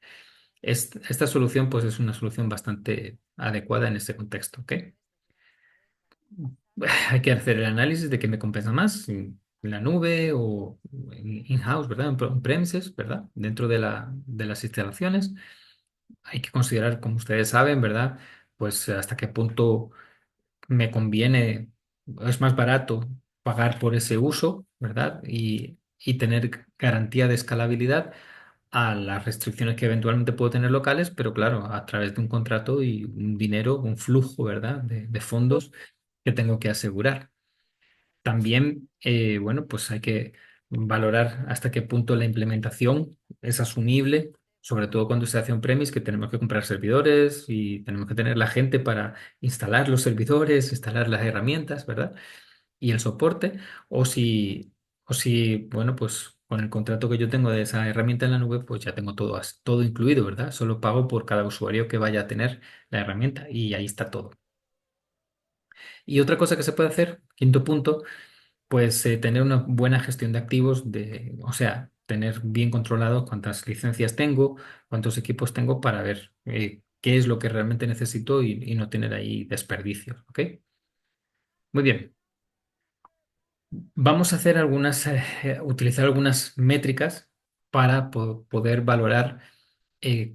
Esta solución, pues, es una solución bastante adecuada en este contexto, ¿ok? Hay que hacer el análisis de qué me compensa más, en la nube o in-house, ¿verdad? En premises, ¿verdad? Dentro de las instalaciones. Hay que considerar, como ustedes saben, ¿verdad? Pues hasta qué punto me conviene, es más barato pagar por ese uso, ¿verdad? Y tener garantía de escalabilidad a las restricciones que eventualmente puedo tener locales, pero claro, a través de un contrato y un dinero, un flujo, ¿verdad? De fondos que tengo que asegurar. También, bueno, pues hay que valorar hasta qué punto la implementación es asumible, sobre todo cuando se hace on-premise, que tenemos que comprar servidores y tenemos que tener la gente para instalar los servidores, instalar las herramientas, ¿verdad? Y el soporte, o si, bueno, pues con el contrato que yo tengo de esa herramienta en la nube, pues ya tengo todo, todo incluido, ¿verdad? Solo pago por cada usuario que vaya a tener la herramienta y ahí está todo. Y otra cosa que se puede hacer, quinto punto, pues tener una buena gestión de activos, o sea, tener bien controlado cuántas licencias tengo, cuántos equipos tengo para ver qué es lo que realmente necesito y no tener ahí desperdicios, ¿ok? Muy bien. Vamos a hacer utilizar algunas métricas para poder valorar eh,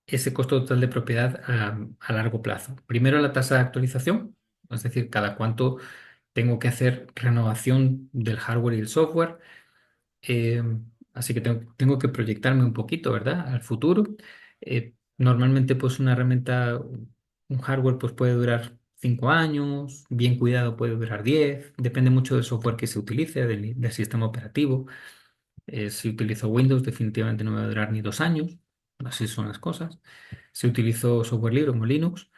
ese costo total de propiedad a largo plazo. Primero, la tasa de actualización, es decir, cada cuánto tengo que hacer renovación del hardware y el software. Eh, Así que tengo que proyectarme un poquito, ¿verdad? Al futuro. Normalmente, pues una herramienta, un hardware, pues puede durar 5 años, bien cuidado puede durar 10, depende mucho del software que se utilice, del sistema operativo. Si utilizo Windows, definitivamente no me va a durar ni 2 años, así son las cosas. Si utilizo software libre como Linux,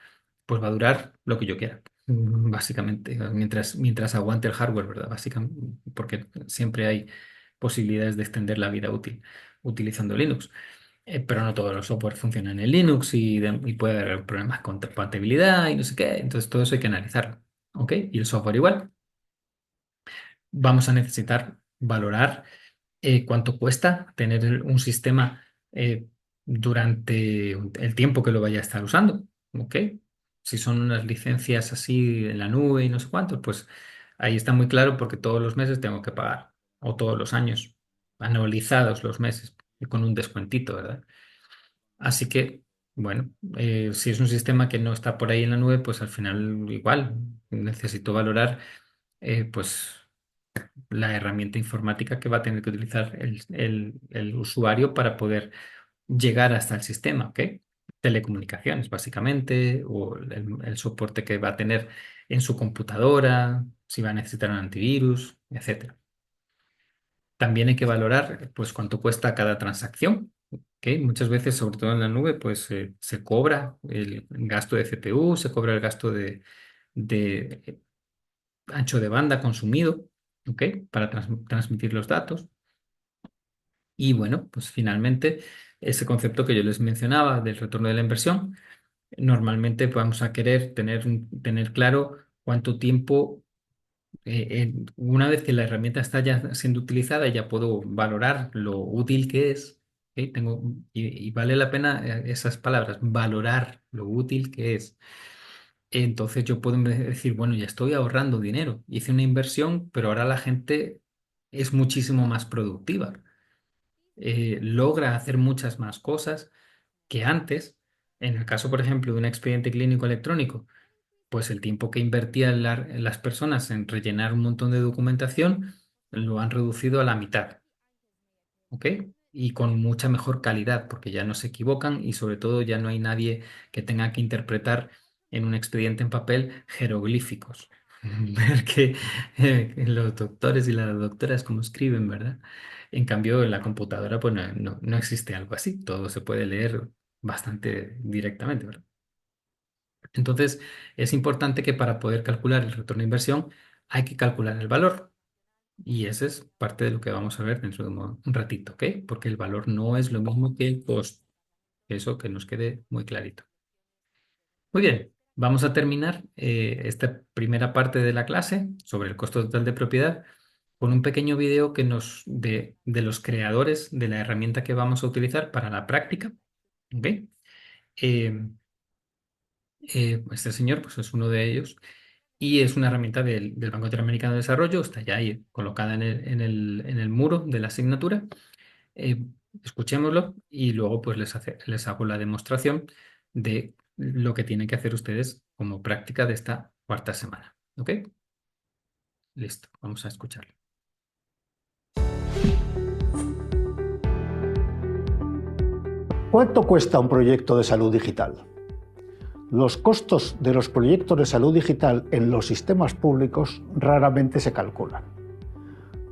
pues va a durar lo que yo quiera, básicamente, mientras aguante el hardware, ¿verdad? Básicamente, porque siempre hay posibilidades de extender la vida útil utilizando Linux. Pero no todos los software funcionan en Linux y puede haber problemas con compatibilidad y no sé qué. Entonces todo eso hay que analizarlo. ¿Ok? Y el software igual. Vamos a necesitar valorar cuánto cuesta tener un sistema durante el tiempo que lo vaya a estar usando. ¿Ok? Si son unas licencias así en la nube y no sé cuántos, pues ahí está muy claro porque todos los meses tengo que pagar, o todos los años, anualizados los meses, y con un descuentito, ¿verdad? Así que, bueno, si es un sistema que no está por ahí en la nube, pues al final igual necesito valorar, pues la herramienta informática que va a tener que utilizar el usuario para poder llegar hasta el sistema, ¿ok? Telecomunicaciones, básicamente, o el soporte que va a tener en su computadora, si va a necesitar un antivirus, etcétera. También hay que valorar, pues, cuánto cuesta cada transacción, ¿ok? Muchas veces, sobre todo en la nube, pues, se cobra el gasto de CPU, se cobra el gasto de ancho de banda consumido, ¿ok? Para transmitir los datos. Y bueno, pues finalmente ese concepto que yo les mencionaba del retorno de la inversión, normalmente vamos a querer tener claro cuánto tiempo, una vez que la herramienta está ya siendo utilizada, ya puedo valorar lo útil que es. ¿Ok? Y vale la pena esas palabras, valorar lo útil que es. Entonces yo puedo decir, bueno, ya estoy ahorrando dinero, hice una inversión, pero ahora la gente es muchísimo más productiva, logra hacer muchas más cosas que antes. En el caso, por ejemplo, de un expediente clínico electrónico, pues el tiempo que invertían las personas en rellenar un montón de documentación lo han reducido a la mitad, ¿ok? Y con mucha mejor calidad, porque ya no se equivocan y sobre todo ya no hay nadie que tenga que interpretar en un expediente en papel jeroglíficos. Ver que los doctores y las doctoras cómo escriben, ¿verdad? En cambio, en la computadora, pues no existe algo así. Todo se puede leer bastante directamente, ¿verdad? Entonces, es importante que para poder calcular el retorno de inversión hay que calcular el valor. Y ese es parte de lo que vamos a ver dentro de un ratito, ¿ok? Porque el valor no es lo mismo que el costo. Eso que nos quede muy clarito. Muy bien, vamos a terminar esta primera parte de la clase sobre el costo total de propiedad con un pequeño video de los creadores de la herramienta que vamos a utilizar para la práctica, ¿ok? Eh, este señor pues, es uno de ellos y es una herramienta del Banco Interamericano de Desarrollo, está ya ahí colocada en el muro de la asignatura. Eh, Escuchémoslo y luego pues les hago la demostración de lo que tienen que hacer ustedes como práctica de esta cuarta semana. ¿Ok? Listo, vamos a escucharlo. ¿Cuánto cuesta un proyecto de salud digital? Los costos de los proyectos de salud digital en los sistemas públicos raramente se calculan.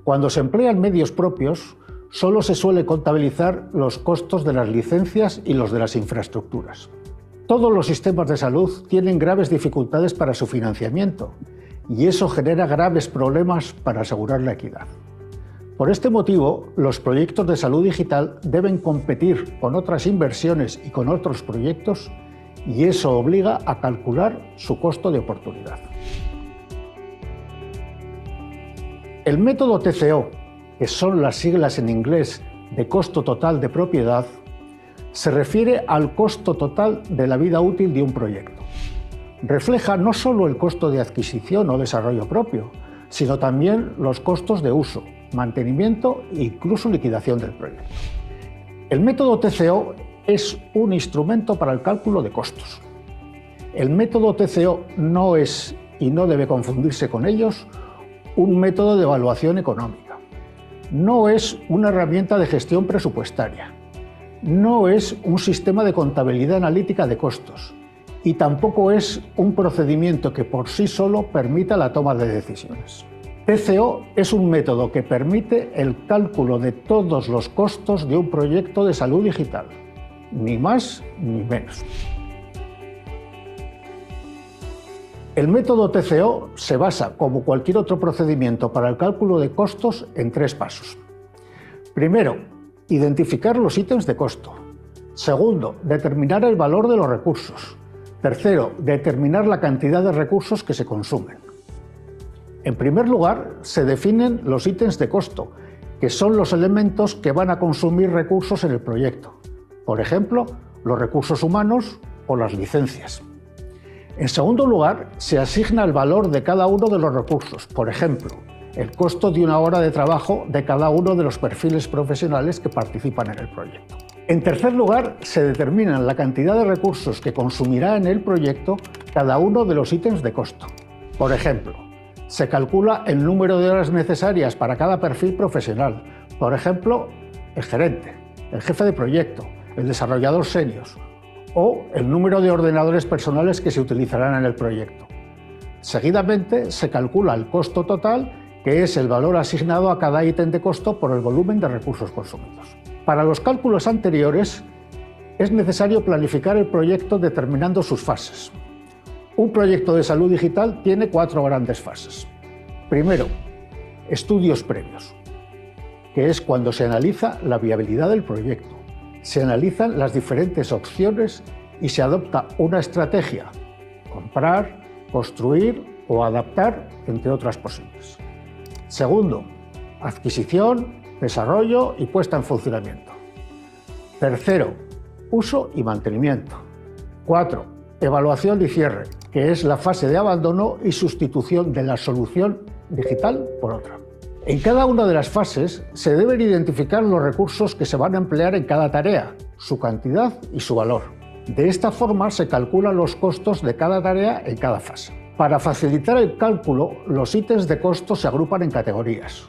Cuando se emplean medios propios, solo se suele contabilizar los costos de las licencias y los de las infraestructuras. Todos los sistemas de salud tienen graves dificultades para su financiamiento y eso genera graves problemas para asegurar la equidad. Por este motivo, los proyectos de salud digital deben competir con otras inversiones y con otros proyectos y eso obliga a calcular su costo de oportunidad. El método TCO, que son las siglas en inglés de costo total de propiedad, se refiere al costo total de la vida útil de un proyecto. Refleja no solo el costo de adquisición o desarrollo propio, sino también los costos de uso, mantenimiento e incluso liquidación del proyecto. El método TCO es un instrumento para el cálculo de costos. El método TCO no es, y no debe confundirse con ellos, un método de evaluación económica. No es una herramienta de gestión presupuestaria. No es un sistema de contabilidad analítica de costos. Y tampoco es un procedimiento que por sí solo permita la toma de decisiones. TCO es un método que permite el cálculo de todos los costos de un proyecto de salud digital, ni más ni menos. El método TCO se basa, como cualquier otro procedimiento para el cálculo de costos, en 3 pasos. Primero, identificar los ítems de costo. Segundo, determinar el valor de los recursos. Tercero, determinar la cantidad de recursos que se consumen. En primer lugar, se definen los ítems de costo, que son los elementos que van a consumir recursos en el proyecto. Por ejemplo, los recursos humanos o las licencias. En segundo lugar, se asigna el valor de cada uno de los recursos. Por ejemplo, el costo de una hora de trabajo de cada uno de los perfiles profesionales que participan en el proyecto. En tercer lugar, se determina la cantidad de recursos que consumirá en el proyecto cada uno de los ítems de costo. Por ejemplo, se calcula el número de horas necesarias para cada perfil profesional. Por ejemplo, el gerente, el jefe de proyecto, el desarrollador senior o el número de ordenadores personales que se utilizarán en el proyecto. Seguidamente, se calcula el costo total, que es el valor asignado a cada ítem de costo por el volumen de recursos consumidos. Para los cálculos anteriores, es necesario planificar el proyecto determinando sus fases. Un proyecto de salud digital tiene 4 grandes fases. Primero, estudios previos, que es cuando se analiza la viabilidad del proyecto, se analizan las diferentes opciones y se adopta una estrategia: comprar, construir o adaptar, entre otras posibles. Segundo, adquisición, desarrollo y puesta en funcionamiento. Tercero, uso y mantenimiento. 4, evaluación y cierre, que es la fase de abandono y sustitución de la solución digital por otra. En cada una de las fases se deben identificar los recursos que se van a emplear en cada tarea, su cantidad y su valor. De esta forma se calculan los costos de cada tarea en cada fase. Para facilitar el cálculo, los ítems de costo se agrupan en categorías.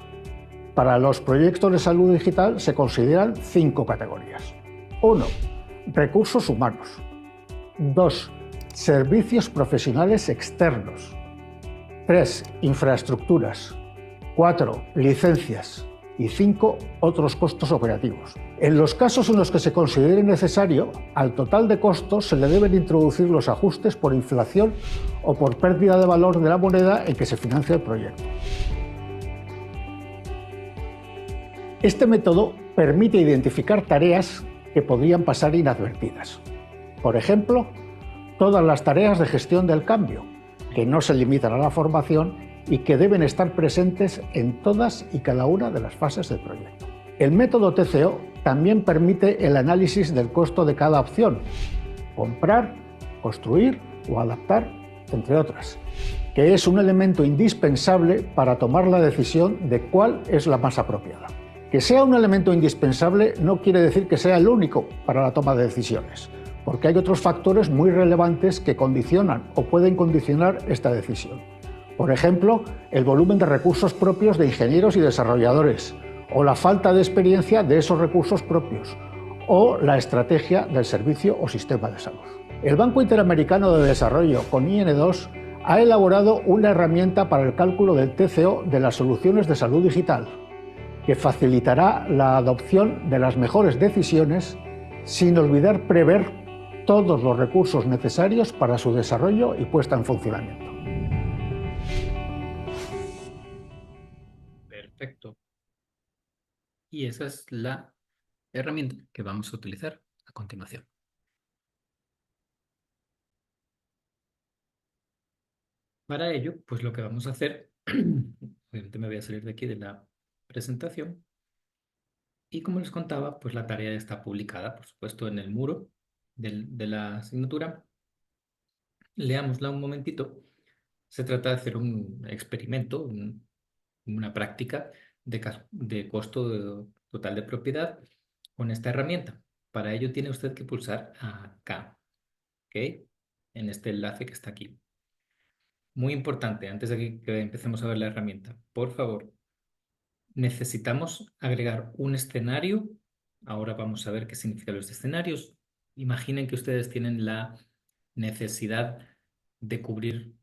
Para los proyectos de salud digital se consideran 5 categorías. 1. Recursos humanos. 2. Servicios profesionales externos. 3. Infraestructuras. 4. Licencias. Y 5. Otros costos operativos. En los casos en los que se considere necesario, al total de costos se le deben introducir los ajustes por inflación o por pérdida de valor de la moneda en que se financia el proyecto. Este método permite identificar tareas que podrían pasar inadvertidas. Por ejemplo, todas las tareas de gestión del cambio, que no se limitan a la formación y que deben estar presentes en todas y cada una de las fases del proyecto. El método TCO también permite el análisis del costo de cada opción: comprar, construir o adaptar, entre otras, que es un elemento indispensable para tomar la decisión de cuál es la más apropiada. Que sea un elemento indispensable no quiere decir que sea el único para la toma de decisiones, porque hay otros factores muy relevantes que condicionan o pueden condicionar esta decisión. Por ejemplo, el volumen de recursos propios de ingenieros y desarrolladores, o la falta de experiencia de esos recursos propios, o la estrategia del servicio o sistema de salud. El Banco Interamericano de Desarrollo, con IN2, ha elaborado una herramienta para el cálculo del TCO de las soluciones de salud digital, que facilitará la adopción de las mejores decisiones sin olvidar prever todos los recursos necesarios para su desarrollo y puesta en funcionamiento. Perfecto. Y esa es la herramienta que vamos a utilizar a continuación. Para ello, pues lo que vamos a hacer Obviamente me voy a salir de aquí de la presentación. Y como les contaba, pues la tarea está publicada, por supuesto, en el muro de la asignatura. Leámosla un momentito. Se trata de hacer un experimento, una práctica de costo total de propiedad con esta herramienta. Para ello tiene usted que pulsar acá, ¿ok? En este enlace que está aquí. Muy importante, antes de que empecemos a ver la herramienta, por favor, necesitamos agregar un escenario. Ahora vamos a ver qué significan los escenarios. Imaginen que ustedes tienen la necesidad de cubrir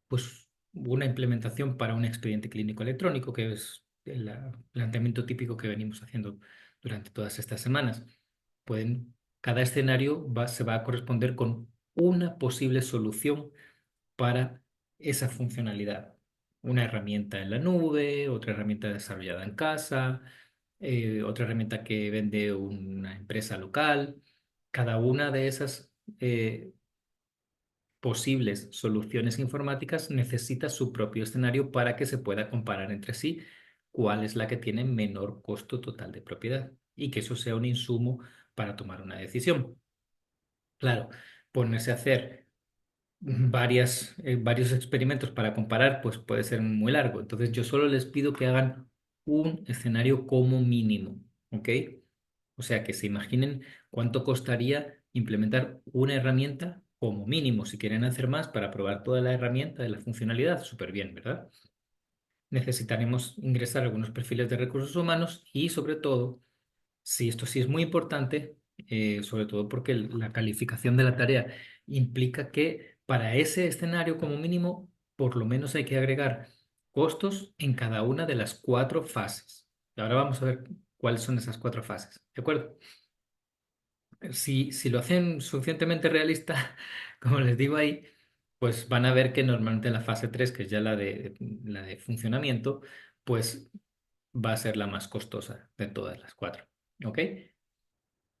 pues, una implementación para un expediente clínico electrónico, que es el planteamiento típico que venimos haciendo durante todas estas semanas. Cada escenario se va a corresponder con una posible solución para esa funcionalidad. Una herramienta en la nube, otra herramienta desarrollada en casa, otra herramienta que vende una empresa local. Cada una de esas posibles soluciones informáticas necesita su propio escenario para que se pueda comparar entre sí cuál es la que tiene menor costo total de propiedad y que eso sea un insumo para tomar una decisión. Claro, ponerse a hacer varios experimentos para comparar, pues puede ser muy largo. Entonces yo solo les pido que hagan un escenario como mínimo, ¿ok? O sea, que se imaginen cuánto costaría implementar una herramienta como mínimo. Si quieren hacer más para probar toda la herramienta de la funcionalidad, súper bien, ¿verdad? Necesitaremos ingresar algunos perfiles de recursos humanos y sobre todo sí, esto sí es muy importante, sobre todo porque la calificación de la tarea implica que para ese escenario, como mínimo, por lo menos hay que agregar costos en cada una de las cuatro fases. Y ahora vamos a ver cuáles son esas cuatro fases. ¿De acuerdo? Si lo hacen suficientemente realista, como les digo ahí, pues van a ver que normalmente la fase 3, que es ya la de funcionamiento, pues va a ser la más costosa de todas las cuatro. ¿Ok?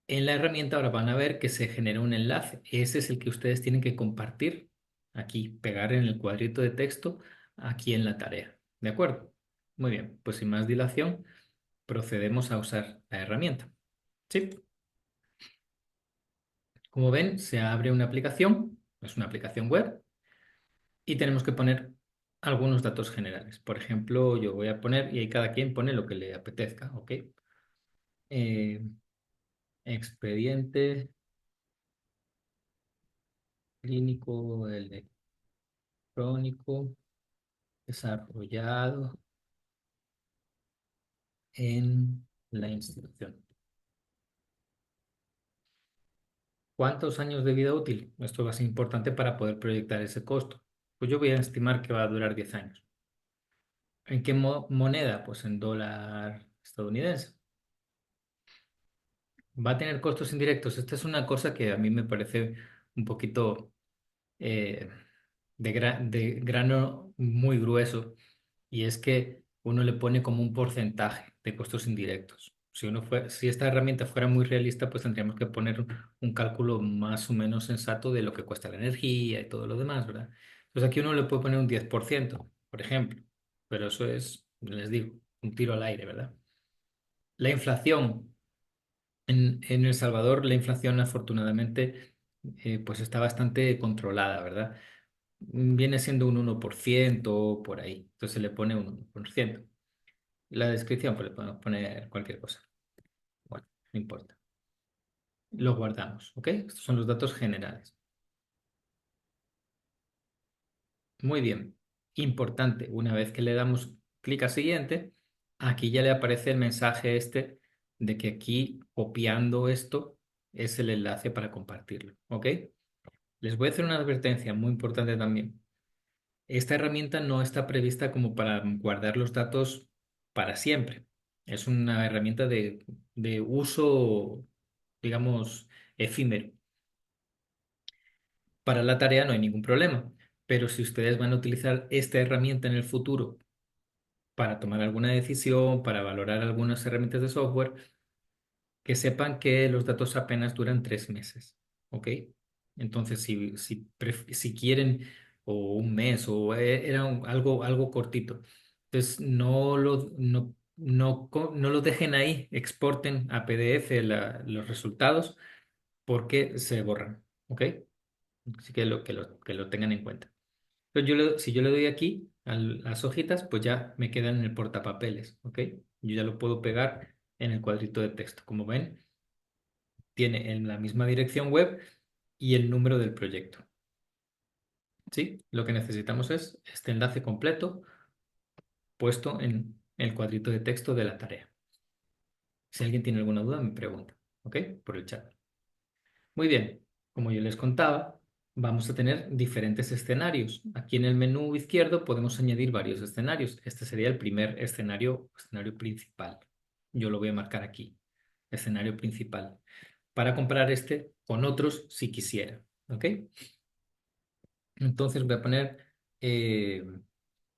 En la herramienta ahora van a ver que se genera un enlace. Ese es el que ustedes tienen que compartir aquí, pegar en el cuadrito de texto aquí en la tarea. ¿De acuerdo? Muy bien, pues sin más dilación, procedemos a usar la herramienta. ¿Sí? Como ven, se abre una aplicación, es una aplicación web, y tenemos que poner algunos datos generales. Por ejemplo, yo voy a poner, y ahí cada quien pone lo que le apetezca, ¿ok? Eh, expediente clínico electrónico desarrollado en la institución. ¿Cuántos años de vida útil? Esto va a ser importante para poder proyectar ese costo. Pues yo voy a estimar que va a durar 10 años. ¿En qué moneda? Pues en dólar estadounidense. ¿Va a tener costos indirectos? Esta es una cosa que a mí me parece un poquito eh, de grano muy grueso, y es que uno le pone como un porcentaje de costos indirectos. Si esta herramienta fuera muy realista, pues tendríamos que poner un cálculo más o menos sensato de lo que cuesta la energía y todo lo demás, ¿verdad? Pues aquí uno le puede poner un 10%, por ejemplo, pero eso es, les digo, un tiro al aire, ¿verdad? La inflación. En El Salvador la inflación afortunadamente pues está bastante controlada, ¿verdad? Viene siendo un 1% por ahí, entonces se le pone un 1%. La descripción pues le podemos poner cualquier cosa. Bueno, no importa. Lo guardamos, ¿ok? Estos son los datos generales. Muy bien. Importante, una vez que le damos clic a siguiente, aquí ya le aparece el mensaje este de que aquí copiando esto es el enlace para compartirlo, ¿ok? Les voy a hacer una advertencia muy importante también. Esta herramienta no está prevista como para guardar los datos para siempre. Es una herramienta de uso, digamos, efímero. Para la tarea no hay ningún problema, pero si ustedes van a utilizar esta herramienta en el futuro para tomar alguna decisión, para valorar algunas herramientas de software, que sepan que los datos apenas duran 3 meses, ¿ok? Entonces, si quieren, o un mes, o era algo cortito, Entonces, no lo dejen ahí, exporten a PDF los resultados porque se borran, ¿ok? Así que que lo tengan en cuenta. Pero si yo le doy aquí a las hojitas, pues ya me quedan en el portapapeles, ¿ok? Yo ya lo puedo pegar en el cuadrito de texto. Como ven, tiene en la misma dirección web y el número del proyecto, ¿sí? Lo que necesitamos es este enlace completo puesto en el cuadrito de texto de la tarea. Si alguien tiene alguna duda, me pregunta, ¿ok? Por el chat. Muy bien, como yo les contaba, vamos a tener diferentes escenarios. Aquí en el menú izquierdo podemos añadir varios escenarios. Este sería el primer escenario principal. Yo lo voy a marcar aquí, escenario principal, para comparar este con otros si quisiera, ¿ok? Entonces voy a poner eh,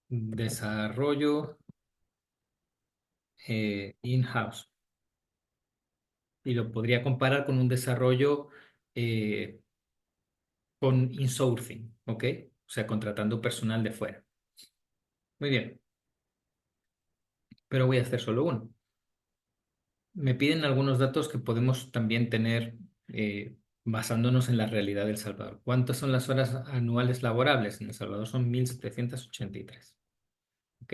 desarrollo in-house y lo podría comparar con un desarrollo eh, con insourcing, ¿ok? O sea, contratando personal de fuera. Muy bien, pero voy a hacer solo uno. Me piden algunos datos que podemos también tener basándonos en la realidad de El Salvador. ¿Cuántas son las horas anuales laborables? En El Salvador son 1.783, ¿ok?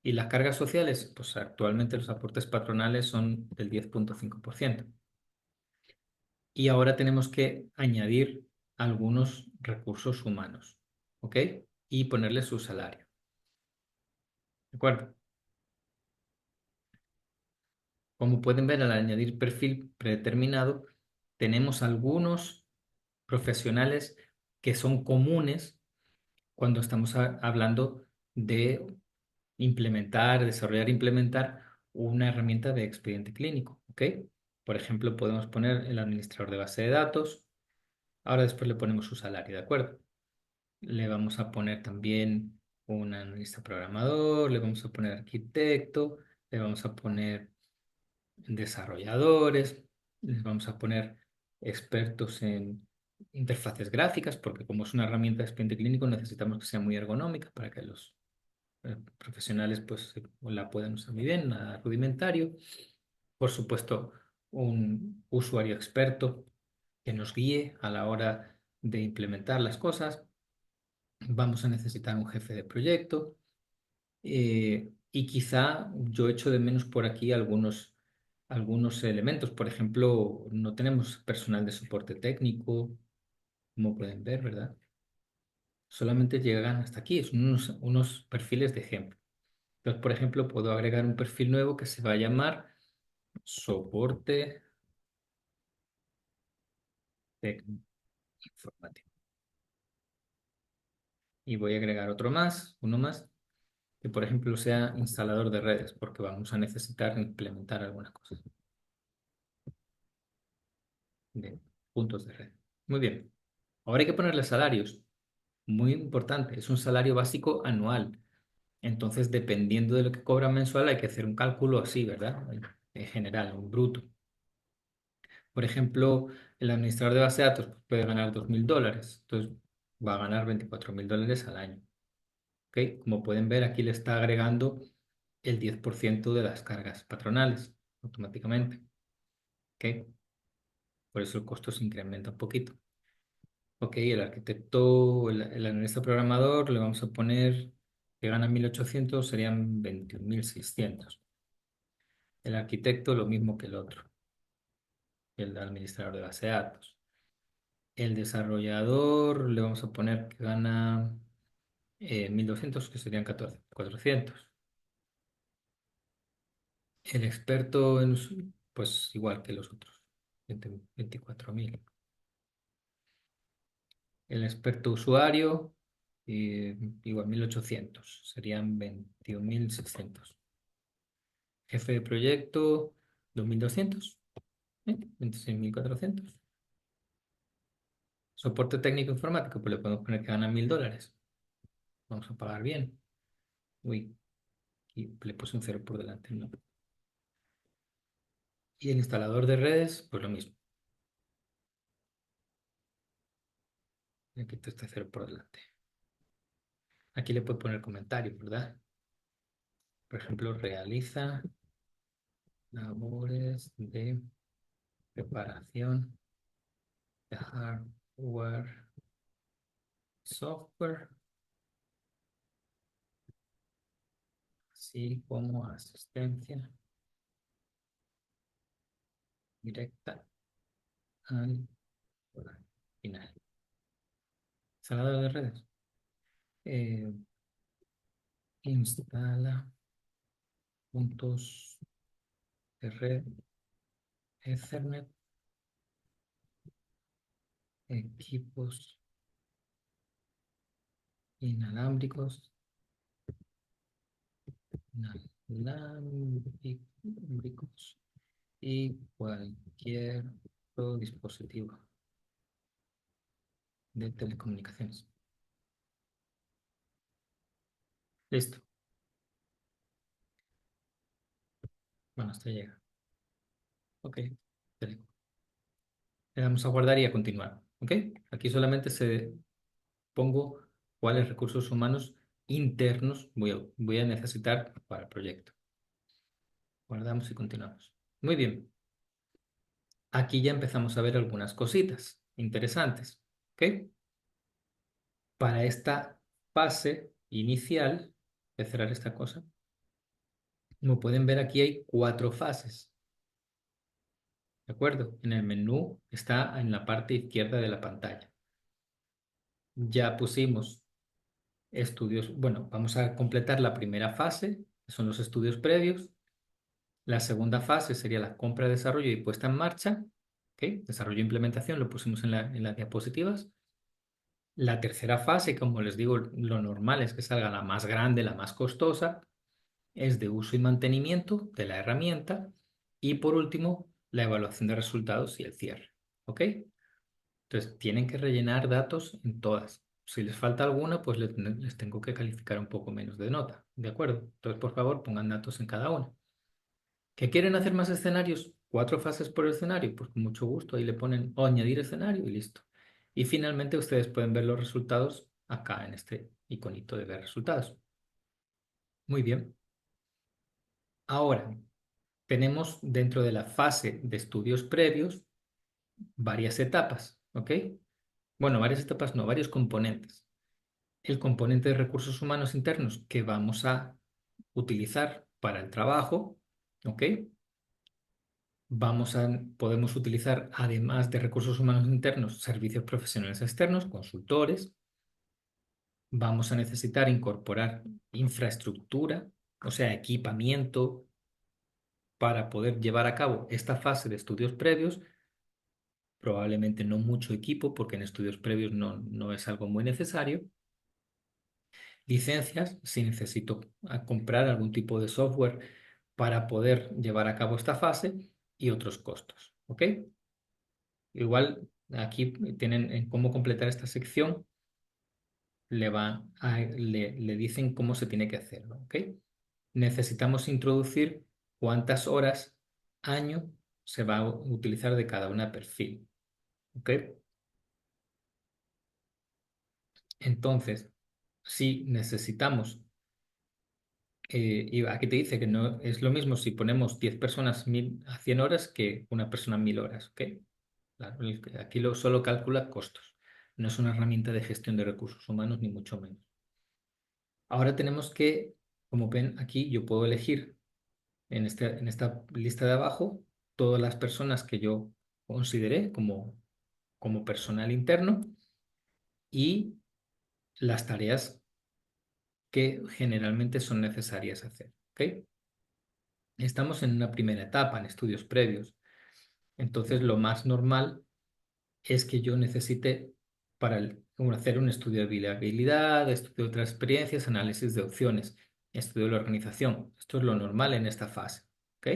Y las cargas sociales, pues actualmente los aportes patronales son del 10,5%. Y ahora tenemos que añadir algunos recursos humanos, ¿ok? Y ponerle su salario, ¿de acuerdo? Como pueden ver, al añadir perfil predeterminado, tenemos algunos profesionales que son comunes cuando estamos hablando de implementar, desarrollar e implementar una herramienta de expediente clínico, ¿ok? Por ejemplo, podemos poner el administrador de base de datos. Ahora después le ponemos su salario, ¿de acuerdo? Le vamos a poner también un analista programador, le vamos a poner arquitecto, le vamos a poner desarrolladores, les vamos a poner expertos en interfaces gráficas, porque como es una herramienta de expediente clínico, necesitamos que sea muy ergonómica para que los profesionales pues la puedan usar muy bien, nada rudimentario. Por supuesto, un usuario experto que nos guíe a la hora de implementar las cosas. Vamos a necesitar un jefe de proyecto y quizá yo echo de menos por aquí algunos elementos. Por ejemplo, no tenemos personal de soporte técnico, como pueden ver, ¿verdad? Solamente llegan hasta aquí, son unos perfiles de ejemplo. Entonces, por ejemplo, puedo agregar un perfil nuevo que se va a llamar soporte técnico informático. Y voy a agregar uno más, que por ejemplo sea instalador de redes, porque vamos a necesitar implementar algunas cosas de puntos de red. Muy bien. Ahora hay que ponerle salarios. Muy importante. Es un salario básico anual. Entonces, dependiendo de lo que cobra mensual, hay que hacer un cálculo así, ¿verdad? En general, un bruto. Por ejemplo, el administrador de base de datos pues, puede ganar $2.000. Entonces, va a ganar $24.000 al año. ¿Ok? Como pueden ver, aquí le está agregando el 10% de las cargas patronales automáticamente. ¿Ok? Por eso el costo se incrementa un poquito. Ok, el arquitecto, el analista programador, le vamos a poner que gana 1.800, serían 21.600. El arquitecto, lo mismo que el otro, el administrador de base de datos. El desarrollador, le vamos a poner que gana 1.200, que serían 400. El experto, pues igual que los otros, 24.000. El experto usuario, igual 1.800, serían 21.600. Jefe de proyecto, 2.200, 26.400. Soporte técnico informático, pues le podemos poner que gana $1.000. Vamos a pagar bien. Uy, aquí le puse un cero por delante, ¿no? Y el instalador de redes, pues lo mismo. Le quito este cero por delante. Aquí le puedo poner comentarios, ¿verdad? Por ejemplo, realiza labores de preparación de hardware, software, así como asistencia directa al final. Instalado de redes. Eh, instala puntos de red Ethernet, equipos inalámbricos, inalámbricos y cualquier otro dispositivo de telecomunicaciones. Listo. Bueno, hasta llega. Ok. Le damos a guardar y a continuar. Ok. Aquí solamente se pongo cuáles recursos humanos internos voy a necesitar para el proyecto. Guardamos y continuamos. Muy bien. Aquí ya empezamos a ver algunas cositas interesantes. ¿Ok? Para esta fase inicial, de cerrar esta cosa, como pueden ver aquí hay 4 fases. ¿De acuerdo? En el menú está en la parte izquierda de la pantalla. Ya pusimos estudios. Bueno, vamos a completar la primera fase, que son los estudios previos. La segunda fase sería la compra, desarrollo y puesta en marcha. ¿Ok? Desarrollo e implementación lo pusimos en las diapositivas. La tercera fase, como les digo, lo normal es que salga la más grande, la más costosa, es de uso y mantenimiento de la herramienta. Y por último, la evaluación de resultados y el cierre. ¿Ok? Entonces, tienen que rellenar datos en todas. Si les falta alguna, pues les tengo que calificar un poco menos de nota. ¿De acuerdo? Entonces, por favor, pongan datos en cada una. ¿Que quieren hacer más escenarios? 4 fases por escenario. Pues con mucho gusto. Ahí le ponen o añadir escenario y listo. Y finalmente, ustedes pueden ver los resultados acá en este iconito de ver resultados. Muy bien. Ahora, tenemos dentro de la fase de estudios previos varias etapas. ¿Ok? Bueno, varias etapas no, varios componentes. El componente de recursos humanos internos que vamos a utilizar para el trabajo, ¿ok? Podemos utilizar, además de recursos humanos internos, servicios profesionales externos, consultores. Vamos a necesitar incorporar infraestructura, o sea, equipamiento para poder llevar a cabo esta fase de estudios previos. Probablemente no mucho equipo, porque en estudios previos no es algo muy necesario. Licencias, si necesito comprar algún tipo de software para poder llevar a cabo esta fase y otros costos. ¿Ok? Igual aquí tienen en cómo completar esta sección, le dicen cómo se tiene que hacerlo. ¿Ok? Necesitamos introducir cuántas horas año se va a utilizar de cada una perfil. ¿Ok? Entonces, si necesitamos y aquí te dice que no es lo mismo si ponemos 10 personas a 100 horas que una persona a 1000 horas. ¿Ok? Claro, aquí solo calcula costos. No es una herramienta de gestión de recursos humanos, ni mucho menos. Ahora tenemos que, como ven aquí, yo puedo elegir en esta lista de abajo todas las personas que yo consideré como personal interno y las tareas que generalmente son necesarias hacer. ¿Ok? Estamos en una primera etapa, en estudios previos. Entonces, lo más normal es que yo necesite como hacer un estudio de viabilidad, estudio de otras experiencias, análisis de opciones, estudio de la organización. Esto es lo normal en esta fase. ¿Ok?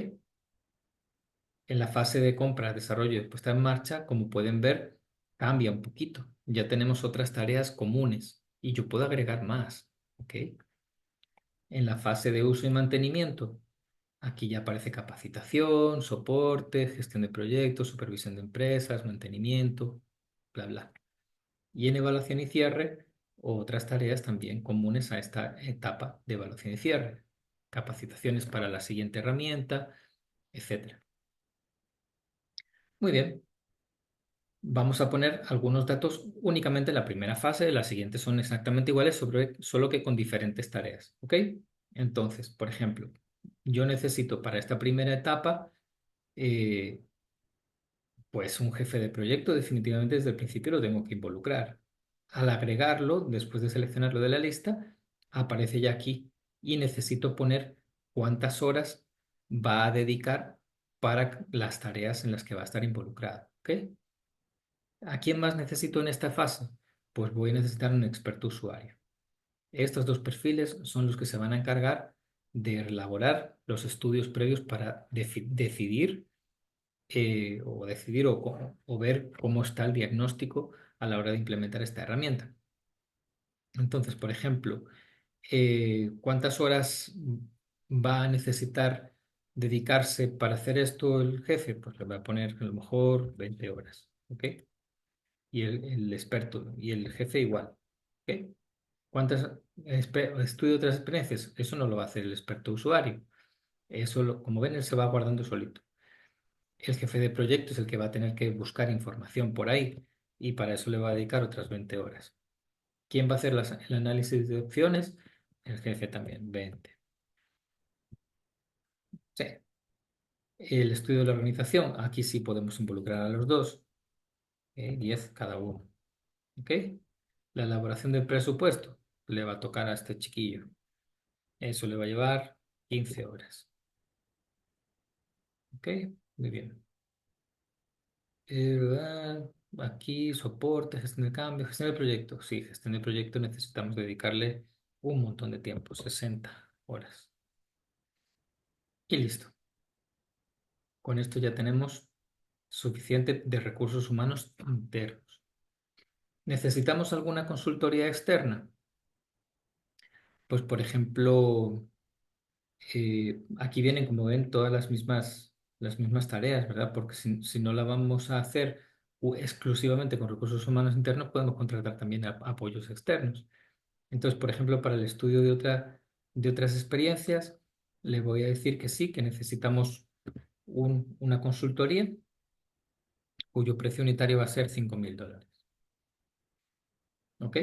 En la fase de compra, desarrollo y puesta en marcha, como pueden ver, cambia un poquito. Ya tenemos otras tareas comunes y yo puedo agregar más. ¿Ok? En la fase de uso y mantenimiento, aquí ya aparece capacitación, soporte, gestión de proyectos, supervisión de empresas, mantenimiento, bla, bla. Y en evaluación y cierre, otras tareas también comunes a esta etapa de evaluación y cierre. capacitaciones para la siguiente herramienta, etcétera. Muy bien. Vamos a poner algunos datos únicamente en la primera fase, las siguientes son exactamente iguales, solo que con diferentes tareas, ¿ok? Entonces, por ejemplo, yo necesito para esta primera etapa, eh, pues un jefe de proyecto, definitivamente desde el principio lo tengo que involucrar. Al agregarlo, después de seleccionarlo de la lista, aparece ya aquí y necesito poner cuántas horas va a dedicar para las tareas en las que va a estar involucrado, ¿ok? ¿A quién más necesito en esta fase? Pues voy a necesitar un experto usuario. Estos dos perfiles son los que se van a encargar de elaborar los estudios previos para decidir o ver cómo está el diagnóstico a la hora de implementar esta herramienta. Entonces, por ejemplo, ¿cuántas horas va a necesitar dedicarse para hacer esto el jefe? Pues le voy a poner a lo mejor 20 horas, ¿ok? Y el experto y el jefe igual. ¿Ok? ¿Cuántas estudio otras experiencias? Eso no lo va a hacer el experto usuario. Eso, como ven, él se va guardando solito. El jefe de proyecto es el que va a tener que buscar información por ahí y para eso le va a dedicar otras 20 horas. ¿Quién va a hacer el análisis de opciones? El jefe también, 20. Sí. El estudio de la organización, aquí sí podemos involucrar a los dos, 10 cada uno. ¿Ok? La elaboración del presupuesto le va a tocar a este chiquillo. Eso le va a llevar 15 horas. ¿Ok? Muy bien. Aquí, soporte, gestión de cambio, gestión de proyecto. Sí, gestión de proyecto necesitamos dedicarle un montón de tiempo, 60 horas. Y listo. Con esto ya tenemos suficiente de recursos humanos internos. ¿Necesitamos alguna consultoría externa? Pues, por ejemplo, aquí vienen, como ven, todas las mismas tareas, ¿verdad? Porque si no la vamos a hacer exclusivamente con recursos humanos internos, podemos contratar también apoyos externos. Entonces, por ejemplo, para el estudio de otras experiencias, le voy a decir que sí, que necesitamos una consultoría cuyo precio unitario va a ser $5.000. ¿Ok?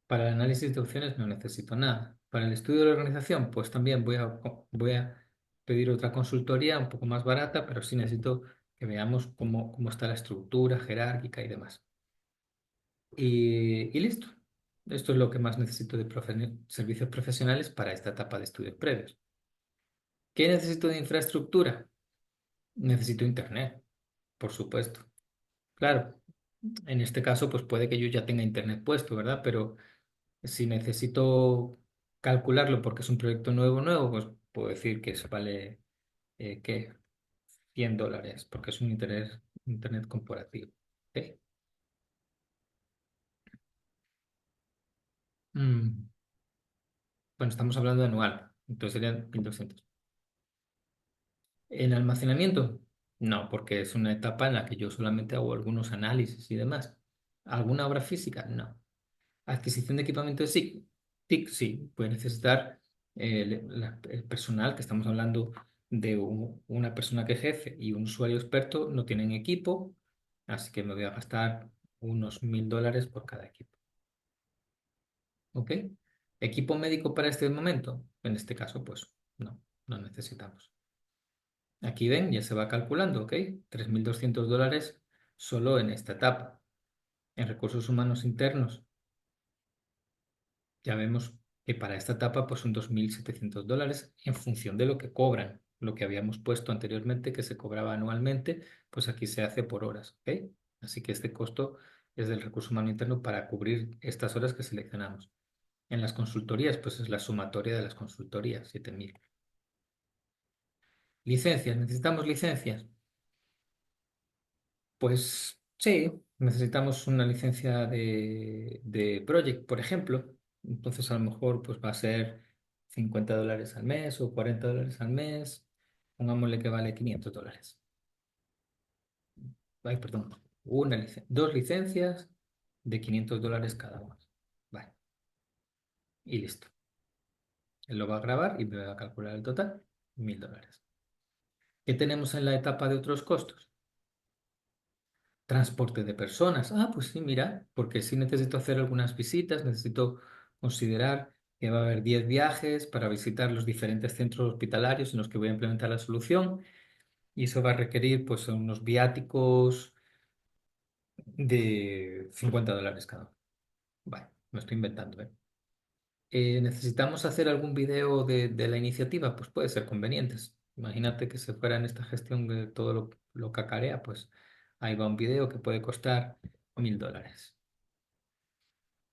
Para el análisis de opciones no necesito nada. Para el estudio de la organización, pues también voy a pedir otra consultoría un poco más barata, pero sí necesito que veamos cómo está la estructura jerárquica y demás. Y listo. Esto es lo que más necesito de servicios profesionales para esta etapa de estudios previos. ¿Qué necesito de infraestructura? Necesito internet, por supuesto. Claro, en este caso, pues puede que yo ya tenga internet puesto, ¿verdad? Pero si necesito calcularlo porque es un proyecto nuevo, pues puedo decir que eso vale, ¿qué? $100, porque es un internet corporativo. ¿Ok? Mm, Bueno, estamos hablando de anual, entonces serían 1.200. ¿En almacenamiento? No, porque es una etapa en la que yo solamente hago algunos análisis y demás. ¿Alguna obra física? No. Adquisición de equipamiento de TIC, sí, puede necesitar el personal, que estamos hablando de una persona que es jefe y un usuario experto, no tienen equipo, así que me voy a gastar unos $1.000 por cada equipo. ¿Ok? ¿Equipo médico para este momento? En este caso, pues no necesitamos. Aquí ven, ya se va calculando, ¿ok? $3.200 solo en esta etapa. En recursos humanos internos ya vemos que para esta etapa pues son $2.700 en función de lo que cobran. Lo que habíamos puesto anteriormente que se cobraba anualmente, pues aquí se hace por horas, ¿ok? Así que este costo es del recurso humano interno para cubrir estas horas que seleccionamos. En las consultorías, pues es la sumatoria de las consultorías, 7.000. Licencias, ¿necesitamos licencias? Pues sí, necesitamos una licencia de Project, por ejemplo. Entonces a lo mejor pues va a ser $50 al mes o $40 al mes. Pongámosle que vale $500. Ay, perdón. Dos licencias de $500 cada una. Vale, y listo. Él lo va a grabar y me va a calcular el total, $1.000. ¿Qué tenemos en la etapa de otros costos? Transporte de personas. Ah, pues sí, mira, porque si necesito hacer algunas visitas, necesito considerar que va a haber 10 viajes para visitar los diferentes centros hospitalarios en los que voy a implementar la solución y eso va a requerir pues unos viáticos de $50 cada uno. Vale, me estoy inventando, ¿eh? ¿Necesitamos hacer algún video de la iniciativa? Pues puede ser conveniente. Imagínate que se fuera en esta gestión de todo lo cacarea, pues ahí va un video que puede costar $1.000.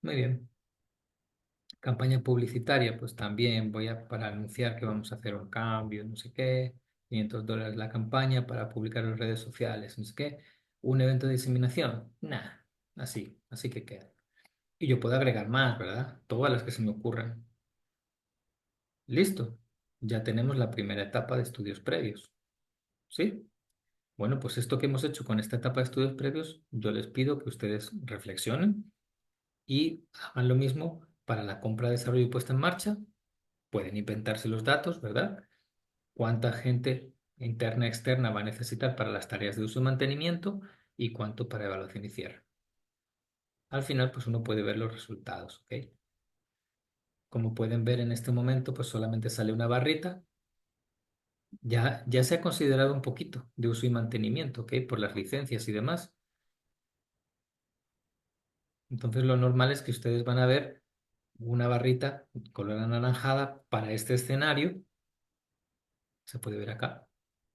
Muy bien. Campaña publicitaria, pues también para anunciar que vamos a hacer un cambio, no sé qué, $500 la campaña para publicar en redes sociales, no sé qué. Un evento de diseminación, nah, así que queda. Y yo puedo agregar más, ¿verdad? Todas las que se me ocurran. Listo, ya tenemos la primera etapa de estudios previos, ¿sí? Bueno, pues esto que hemos hecho con esta etapa de estudios previos, yo les pido que ustedes reflexionen y hagan lo mismo para la compra, desarrollo y puesta en marcha. Pueden inventarse los datos, ¿verdad? ¿Cuánta gente interna y externa va a necesitar para las tareas de uso y mantenimiento y cuánto para evaluación y cierre? Al final, pues uno puede ver los resultados, ¿ok? Como pueden ver en este momento, pues solamente sale una barrita. Ya se ha considerado un poquito de uso y mantenimiento, ¿ok? Por las licencias y demás. Entonces, lo normal es que ustedes van a ver una barrita color anaranjada para este escenario. Se puede ver acá,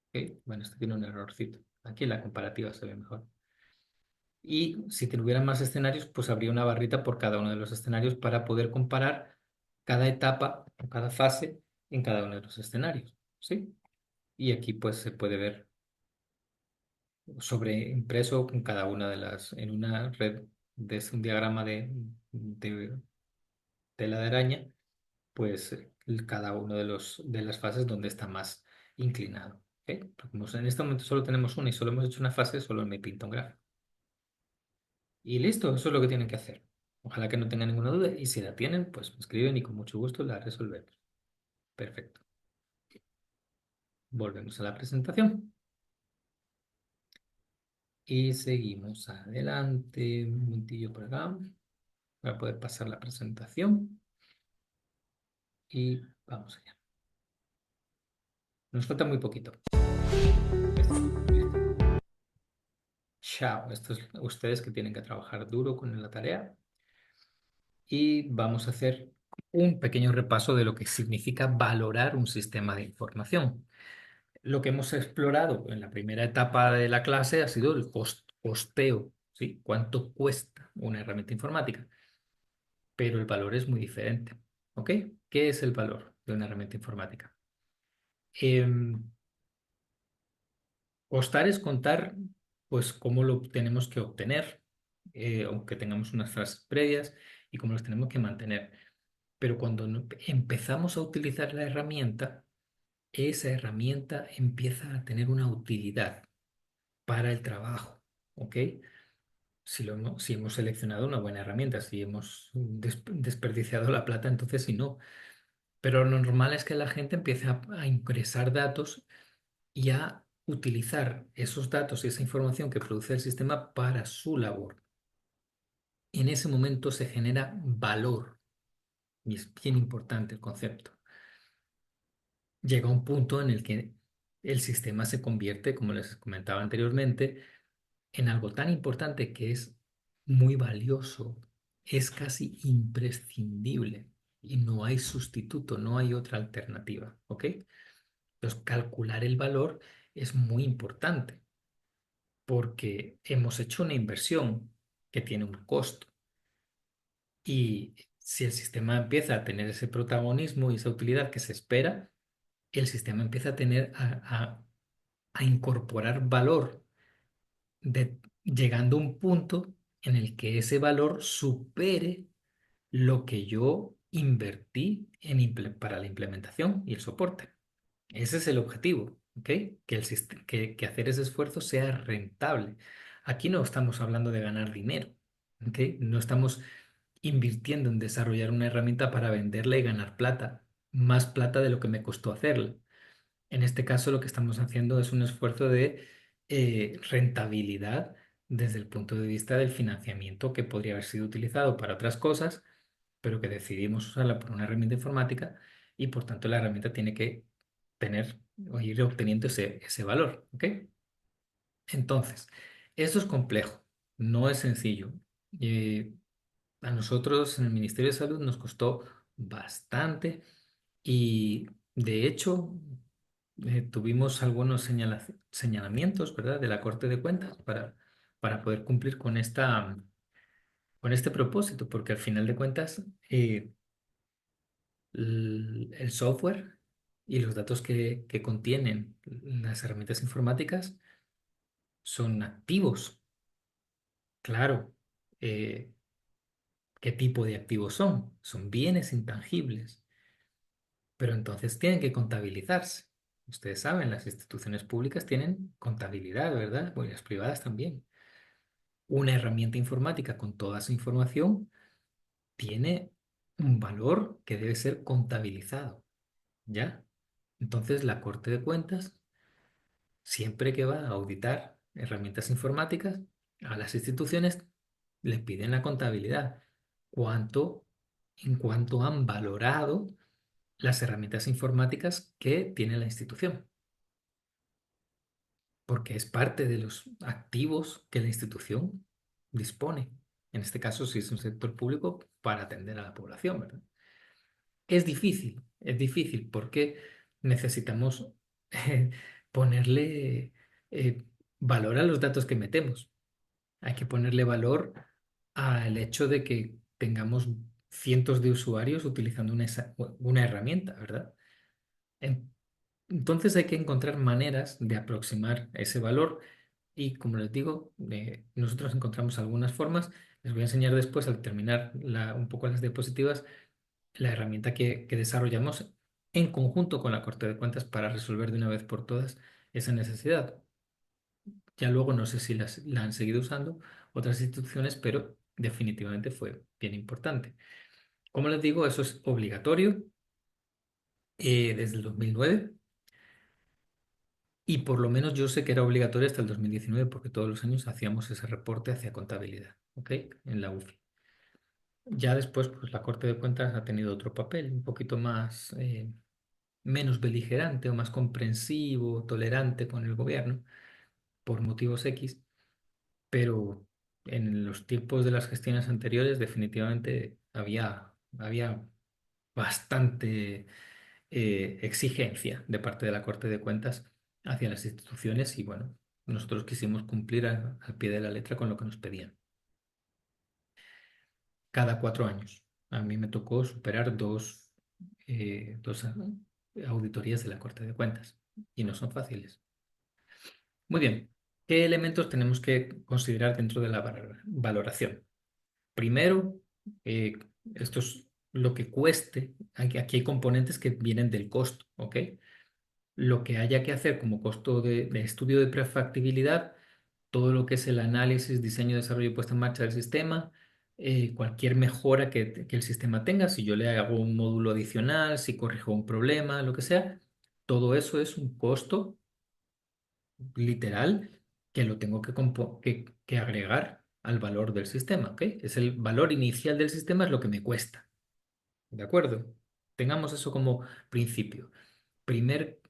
¿ok? Bueno, este tiene un errorcito. Aquí en la comparativa se ve mejor. Y si tuvieran más escenarios, pues habría una barrita por cada uno de los escenarios para poder comparar cada etapa o cada fase en cada uno de los escenarios, ¿sí? Y aquí pues se puede ver sobre impreso con cada una de en una red de un diagrama de tela de araña, pues cada uno de las fases donde está más inclinado, ¿ok? Porque como en este momento solo tenemos una y solo hemos hecho una fase, solo me pinta un gráfico. Y listo, eso es lo que tienen que hacer. Ojalá que no tengan ninguna duda y si la tienen, pues me escriben y con mucho gusto la resolvemos. Perfecto. Volvemos a la presentación y seguimos adelante. Un momentillo por acá para poder pasar la presentación y vamos allá. Nos falta muy poquito. Listo. Chao. Esto es ustedes que tienen que trabajar duro con la tarea y vamos a hacer un pequeño repaso de lo que significa valorar un sistema de información. Lo que hemos explorado en la primera etapa de la clase ha sido el costeo, ¿sí? ¿Cuánto cuesta una herramienta informática? Pero el valor es muy diferente, ¿ok? ¿Qué es el valor de una herramienta informática? Em, Costar es contar, pues, cómo lo tenemos que obtener, aunque tengamos unas frases previas y cómo las tenemos que mantener. Pero cuando empezamos a utilizar la herramienta, esa herramienta empieza a tener una utilidad para el trabajo, ¿ok? Si hemos seleccionado una buena herramienta, si hemos desperdiciado la plata, entonces sí no. Pero lo normal es que la gente empiece a ingresar datos y a utilizar esos datos y esa información que produce el sistema para su labor. En ese momento se genera valor y es bien importante el concepto. Llega un punto en el que el sistema se convierte, como les comentaba anteriormente, en algo tan importante que es muy valioso, es casi imprescindible y no hay sustituto, no hay otra alternativa, ¿ok? Entonces, calcular el valor es muy importante porque hemos hecho una inversión que tiene un costo y si el sistema empieza a tener ese protagonismo y esa utilidad que se espera, el sistema empieza a tener a incorporar valor llegando a un punto en el que ese valor supere lo que yo invertí para la implementación y el soporte. Ese es el objetivo, ¿ok? Que hacer ese esfuerzo sea rentable. Aquí no estamos hablando de ganar dinero, ¿ok? No estamos invirtiendo en desarrollar una herramienta para venderla y ganar plata. más plata de lo que me costó hacerla. En este caso, lo que estamos haciendo es un esfuerzo de rentabilidad desde el punto de vista del financiamiento que podría haber sido utilizado para otras cosas, pero que decidimos usarla por una herramienta informática y por tanto la herramienta tiene que tener o ir obteniendo ese valor. ¿Ok? Entonces, esto es complejo, no es sencillo. Eh, a nosotros en el Ministerio de Salud nos costó bastante y de hecho tuvimos algunos señalamientos, ¿verdad?, de la Corte de Cuentas para poder cumplir con este propósito, porque al final de cuentas el software y los datos que contienen las herramientas informáticas son activos, claro. eh, ¿Qué tipo de activos son? Son bienes intangibles, pero entonces tienen que contabilizarse. Ustedes saben, las instituciones públicas tienen contabilidad, ¿verdad? Bueno, y las privadas también. Una herramienta informática con toda su información tiene un valor que debe ser contabilizado, ¿ya? Entonces, la Corte de Cuentas, siempre que va a auditar herramientas informáticas, a las instituciones les piden la contabilidad. ¿Cuánto, en cuánto han valorado las herramientas informáticas que tiene la institución? Porque es parte de los activos que la institución dispone. En este caso, si es un sector público, para atender a la población, ¿verdad? Es difícil porque necesitamos eh, ponerle eh, valor a los datos que metemos. Hay que ponerle valor al hecho de que tengamos cientos de usuarios utilizando una herramienta, ¿verdad? En- Entonces hay que encontrar maneras de aproximar ese valor y como les digo, nosotros encontramos algunas formas. Les voy a enseñar después al terminar un poco las diapositivas la herramienta que desarrollamos en conjunto con la Corte de Cuentas para resolver de una vez por todas esa necesidad. Ya luego no sé si la han seguido usando otras instituciones, pero definitivamente fue bien importante. Como les digo, eso es obligatorio desde el 2009 y por lo menos yo sé que era obligatorio hasta el 2019 porque todos los años hacíamos ese reporte hacia contabilidad, ¿ok? En la UFI. Ya después, pues la Corte de Cuentas ha tenido otro papel, un poquito más, menos beligerante o más comprensivo, tolerante con el gobierno por motivos X, pero en los tiempos de las gestiones anteriores definitivamente había bastante exigencia de parte de la Corte de Cuentas hacia las instituciones y bueno, nosotros quisimos cumplir al pie de la letra con lo que nos pedían. Cada 4 años. A mí me tocó superar dos auditorías de la Corte de Cuentas y no son fáciles. Muy bien, ¿qué elementos tenemos que considerar dentro de la valoración? Primero, eh, esto es lo que cueste. Aquí hay componentes que vienen del costo, ¿ok? Lo que haya que hacer como costo de estudio de prefactibilidad, todo lo que es el análisis, diseño, desarrollo y puesta en marcha del sistema, cualquier mejora que el sistema tenga, si yo le hago un módulo adicional, si corrijo un problema, lo que sea, todo eso es un costo literal que lo tengo que agregar al valor del sistema, ¿ok? Es el valor inicial del sistema, es lo que me cuesta, ¿de acuerdo? Tengamos eso como principio. Primer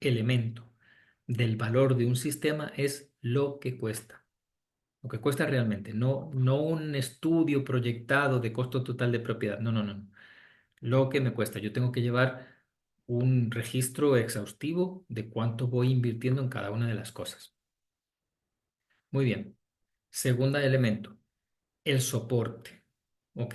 elemento del valor de un sistema es lo que cuesta realmente, no un estudio proyectado de costo total de propiedad, no, no, no, no. Lo que me cuesta, yo tengo que llevar un registro exhaustivo de cuánto voy invirtiendo en cada una de las cosas. Muy bien. Segunda elemento, el soporte, ¿ok?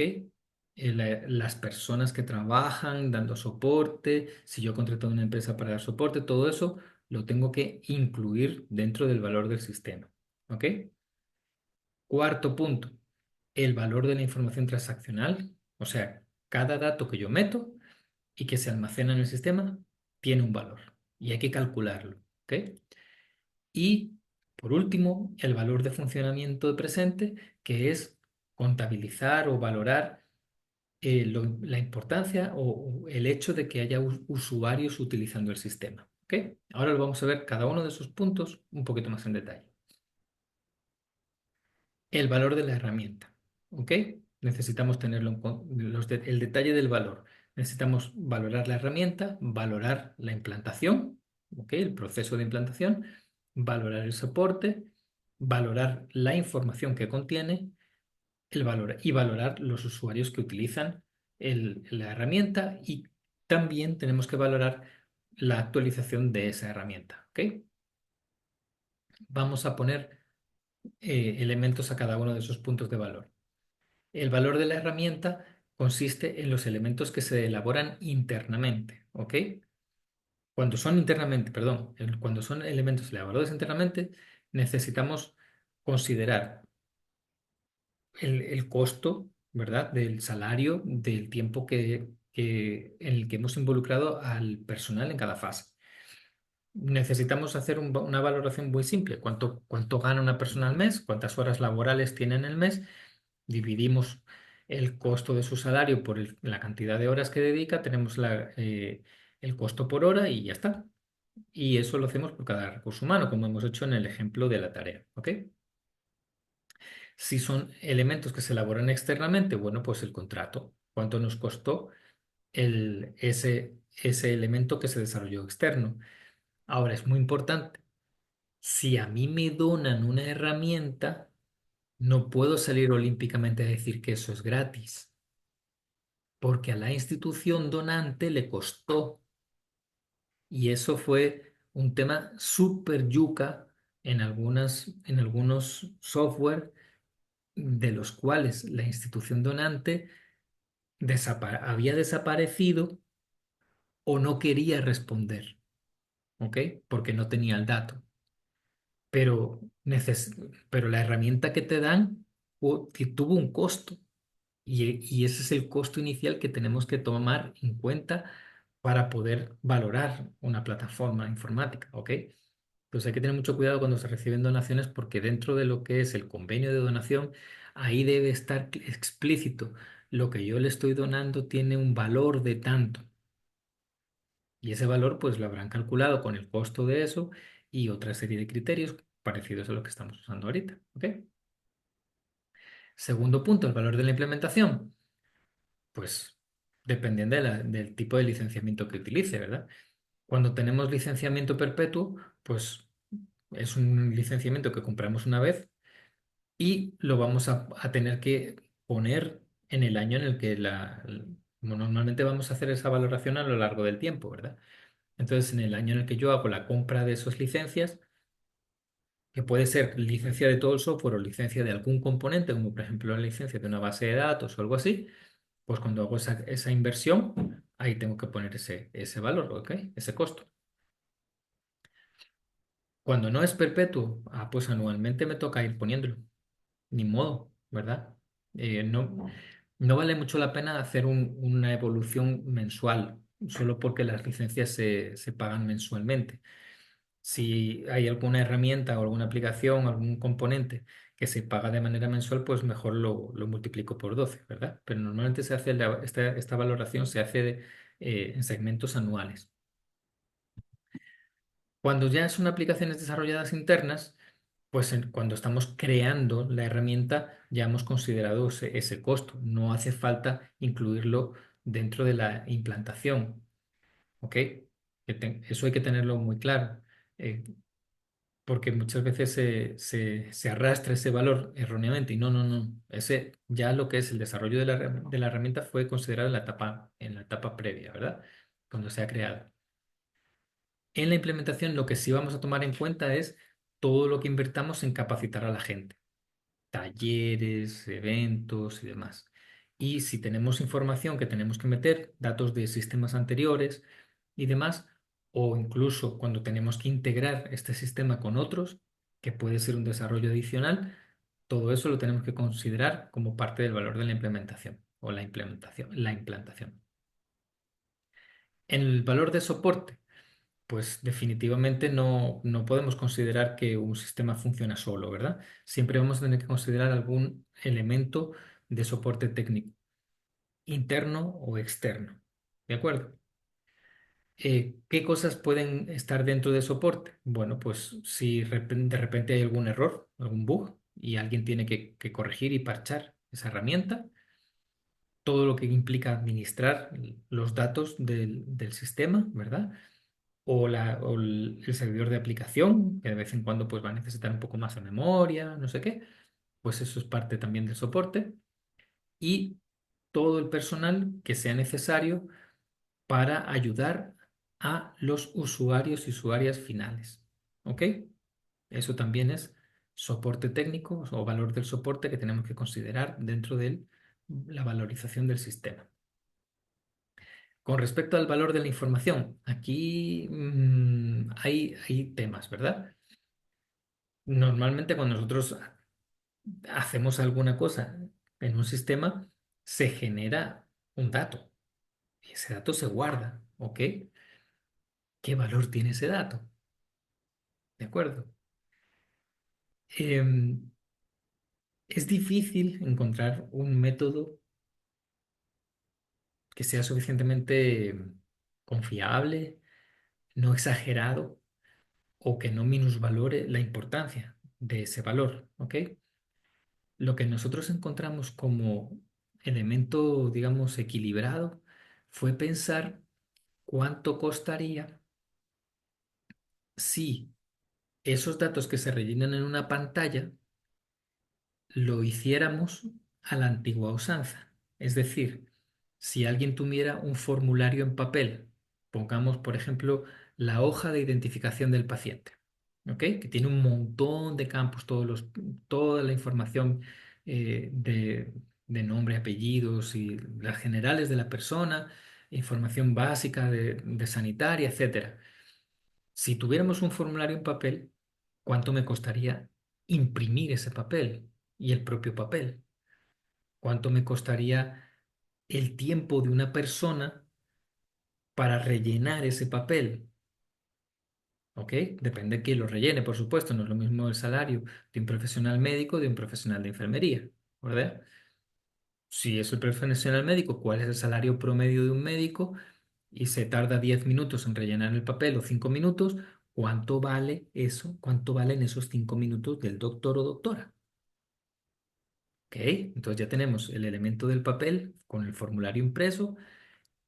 Las personas que trabajan dando soporte, si yo contrato a una empresa para dar soporte, todo eso lo tengo que incluir dentro del valor del sistema, ¿ok? Cuarto punto, el valor de la información transaccional, o sea, cada dato que yo meto y que se almacena en el sistema tiene un valor y hay que calcularlo, ¿ok? Y por último, el valor de funcionamiento de presente, que es contabilizar o valorar la importancia o el hecho de que haya usuarios utilizando el sistema. ¿Ok? Ahora lo vamos a ver cada uno de esos puntos un poquito más en detalle. El valor de la herramienta. ¿Ok? Necesitamos tenerlo el detalle del valor. Necesitamos valorar la herramienta, valorar la implantación, ¿ok? El proceso de implantación, valorar el soporte, valorar la información que contiene, el valor y valorar los usuarios que utilizan la herramienta y también tenemos que valorar la actualización de esa herramienta, ¿ok? Vamos a poner elementos a cada uno de esos puntos de valor. El valor de la herramienta consiste en los elementos que se elaboran internamente, ¿ok? Cuando son internamente, perdón, cuando son elementos elaborados internamente, necesitamos considerar el costo, ¿verdad? Del salario, del tiempo en el que hemos involucrado al personal en cada fase. Necesitamos hacer una valoración muy simple. ¿Cuánto gana una persona al mes? ¿Cuántas horas laborales tiene en el mes? Dividimos el costo de su salario por la cantidad de horas que dedica, tenemos el costo por hora y ya está. Y eso lo hacemos por cada recurso humano, como hemos hecho en el ejemplo de la tarea. ¿Ok? Si son elementos que se elaboran externamente, bueno, pues el contrato. ¿Cuánto nos costó ese elemento que se desarrolló externo? Ahora es muy importante. Si a mí me donan una herramienta, no puedo salir olímpicamente a decir que eso es gratis, porque a la institución donante le costó. Y eso fue un tema súper yuca en algunos software de los cuales la institución donante había desaparecido o no quería responder, ¿ok? Porque no tenía el dato. Pero, pero la herramienta que te dan que tuvo un costo y ese es el costo inicial que tenemos que tomar en cuenta para poder valorar una plataforma informática, ¿ok? Entonces hay que tener mucho cuidado cuando se reciben donaciones porque dentro de lo que es el convenio de donación, ahí debe estar explícito. Lo que yo le estoy donando tiene un valor de tanto. Y ese valor pues lo habrán calculado con el costo de eso y otra serie de criterios parecidos a lo que estamos usando ahorita. ¿Ok? Segundo punto, el valor de la implementación. Pues dependiendo del tipo de licenciamiento que utilice, ¿verdad? Cuando tenemos licenciamiento perpetuo, pues es un licenciamiento que compramos una vez y lo vamos a tener que poner en el año en el que como normalmente vamos a hacer esa valoración a lo largo del tiempo, ¿verdad? Entonces, en el año en el que yo hago la compra de esas licencias, que puede ser licencia de todo el software o licencia de algún componente, como por ejemplo la licencia de una base de datos o algo así, pues cuando hago esa inversión, ahí tengo que poner ese valor, ¿ok? Ese costo. Cuando no es perpetuo, pues anualmente me toca ir poniéndolo. Ni modo, ¿verdad? No vale mucho la pena hacer una evolución mensual, solo porque las licencias se pagan mensualmente. Si hay alguna herramienta o alguna aplicación, algún componente que se paga de manera mensual, pues mejor lo multiplico por 12, ¿verdad? Pero normalmente se hace esta valoración se hace en segmentos anuales. Cuando ya son aplicaciones desarrolladas internas, pues cuando estamos creando la herramienta ya hemos considerado ese costo. No hace falta incluirlo dentro de la implantación, ¿ok? Eso hay que tenerlo muy claro. Eh, Porque muchas veces se arrastra ese valor erróneamente y no. Ese ya lo que es el desarrollo de la herramienta fue considerado en la etapa previa, ¿verdad? Cuando se ha creado. En la implementación lo que sí vamos a tomar en cuenta es todo lo que invertamos en capacitar a la gente, talleres, eventos y demás. Y si tenemos información que tenemos que meter, datos de sistemas anteriores y demás, o incluso cuando tenemos que integrar este sistema con otros, que puede ser un desarrollo adicional, todo eso lo tenemos que considerar como parte del valor de la implementación o la implantación. En el valor de soporte, pues definitivamente no podemos considerar que un sistema funciona solo, ¿verdad? Siempre vamos a tener que considerar algún elemento de soporte técnico. interno o externo. ¿De acuerdo? ¿Qué cosas pueden estar dentro de soporte? Bueno, pues si de repente hay algún error, algún bug, y alguien tiene que corregir y parchar esa herramienta, todo lo que implica administrar los datos del sistema, ¿verdad? O el servidor de aplicación, que de vez en cuando pues, va a necesitar un poco más de memoria, no sé qué, pues eso es parte también del soporte. Y todo el personal que sea necesario para ayudar a los usuarios y usuarias finales. ¿Ok? Eso también es soporte técnico o valor del soporte que tenemos que considerar dentro de la valorización del sistema. Con respecto al valor de la información, aquí hay temas, ¿verdad? Normalmente cuando nosotros hacemos alguna cosa en un sistema, se genera un dato y ese dato se guarda, ¿ok? ¿Qué valor tiene ese dato? ¿De acuerdo? Em, es difícil encontrar un método que sea suficientemente confiable, no exagerado o que no minusvalore la importancia de ese valor, ¿ok? Lo que nosotros encontramos como elemento, digamos, equilibrado fue pensar cuánto costaría si esos datos que se rellenan en una pantalla lo hiciéramos a la antigua usanza. Es decir, si alguien tuviera un formulario en papel, pongamos, por ejemplo, la hoja de identificación del paciente, ¿ok? Que tiene un montón de campos, toda la información de nombre, apellidos y las generales de la persona, información básica de sanitaria, etcétera. Si tuviéramos un formulario en papel, ¿cuánto me costaría imprimir ese papel y el propio papel? ¿Cuánto me costaría el tiempo de una persona para rellenar ese papel? ¿Ok? Depende de quién lo rellene, por supuesto. No es lo mismo el salario de un profesional médico de un profesional de enfermería, ¿verdad? Si es el profesional médico, ¿cuál es el salario promedio de un médico? Y se tarda 10 minutos en rellenar el papel o 5 minutos, ¿cuánto vale eso? ¿Cuánto valen esos 5 minutos del doctor o doctora? ¿Ok? Entonces ya tenemos el elemento del papel con el formulario impreso,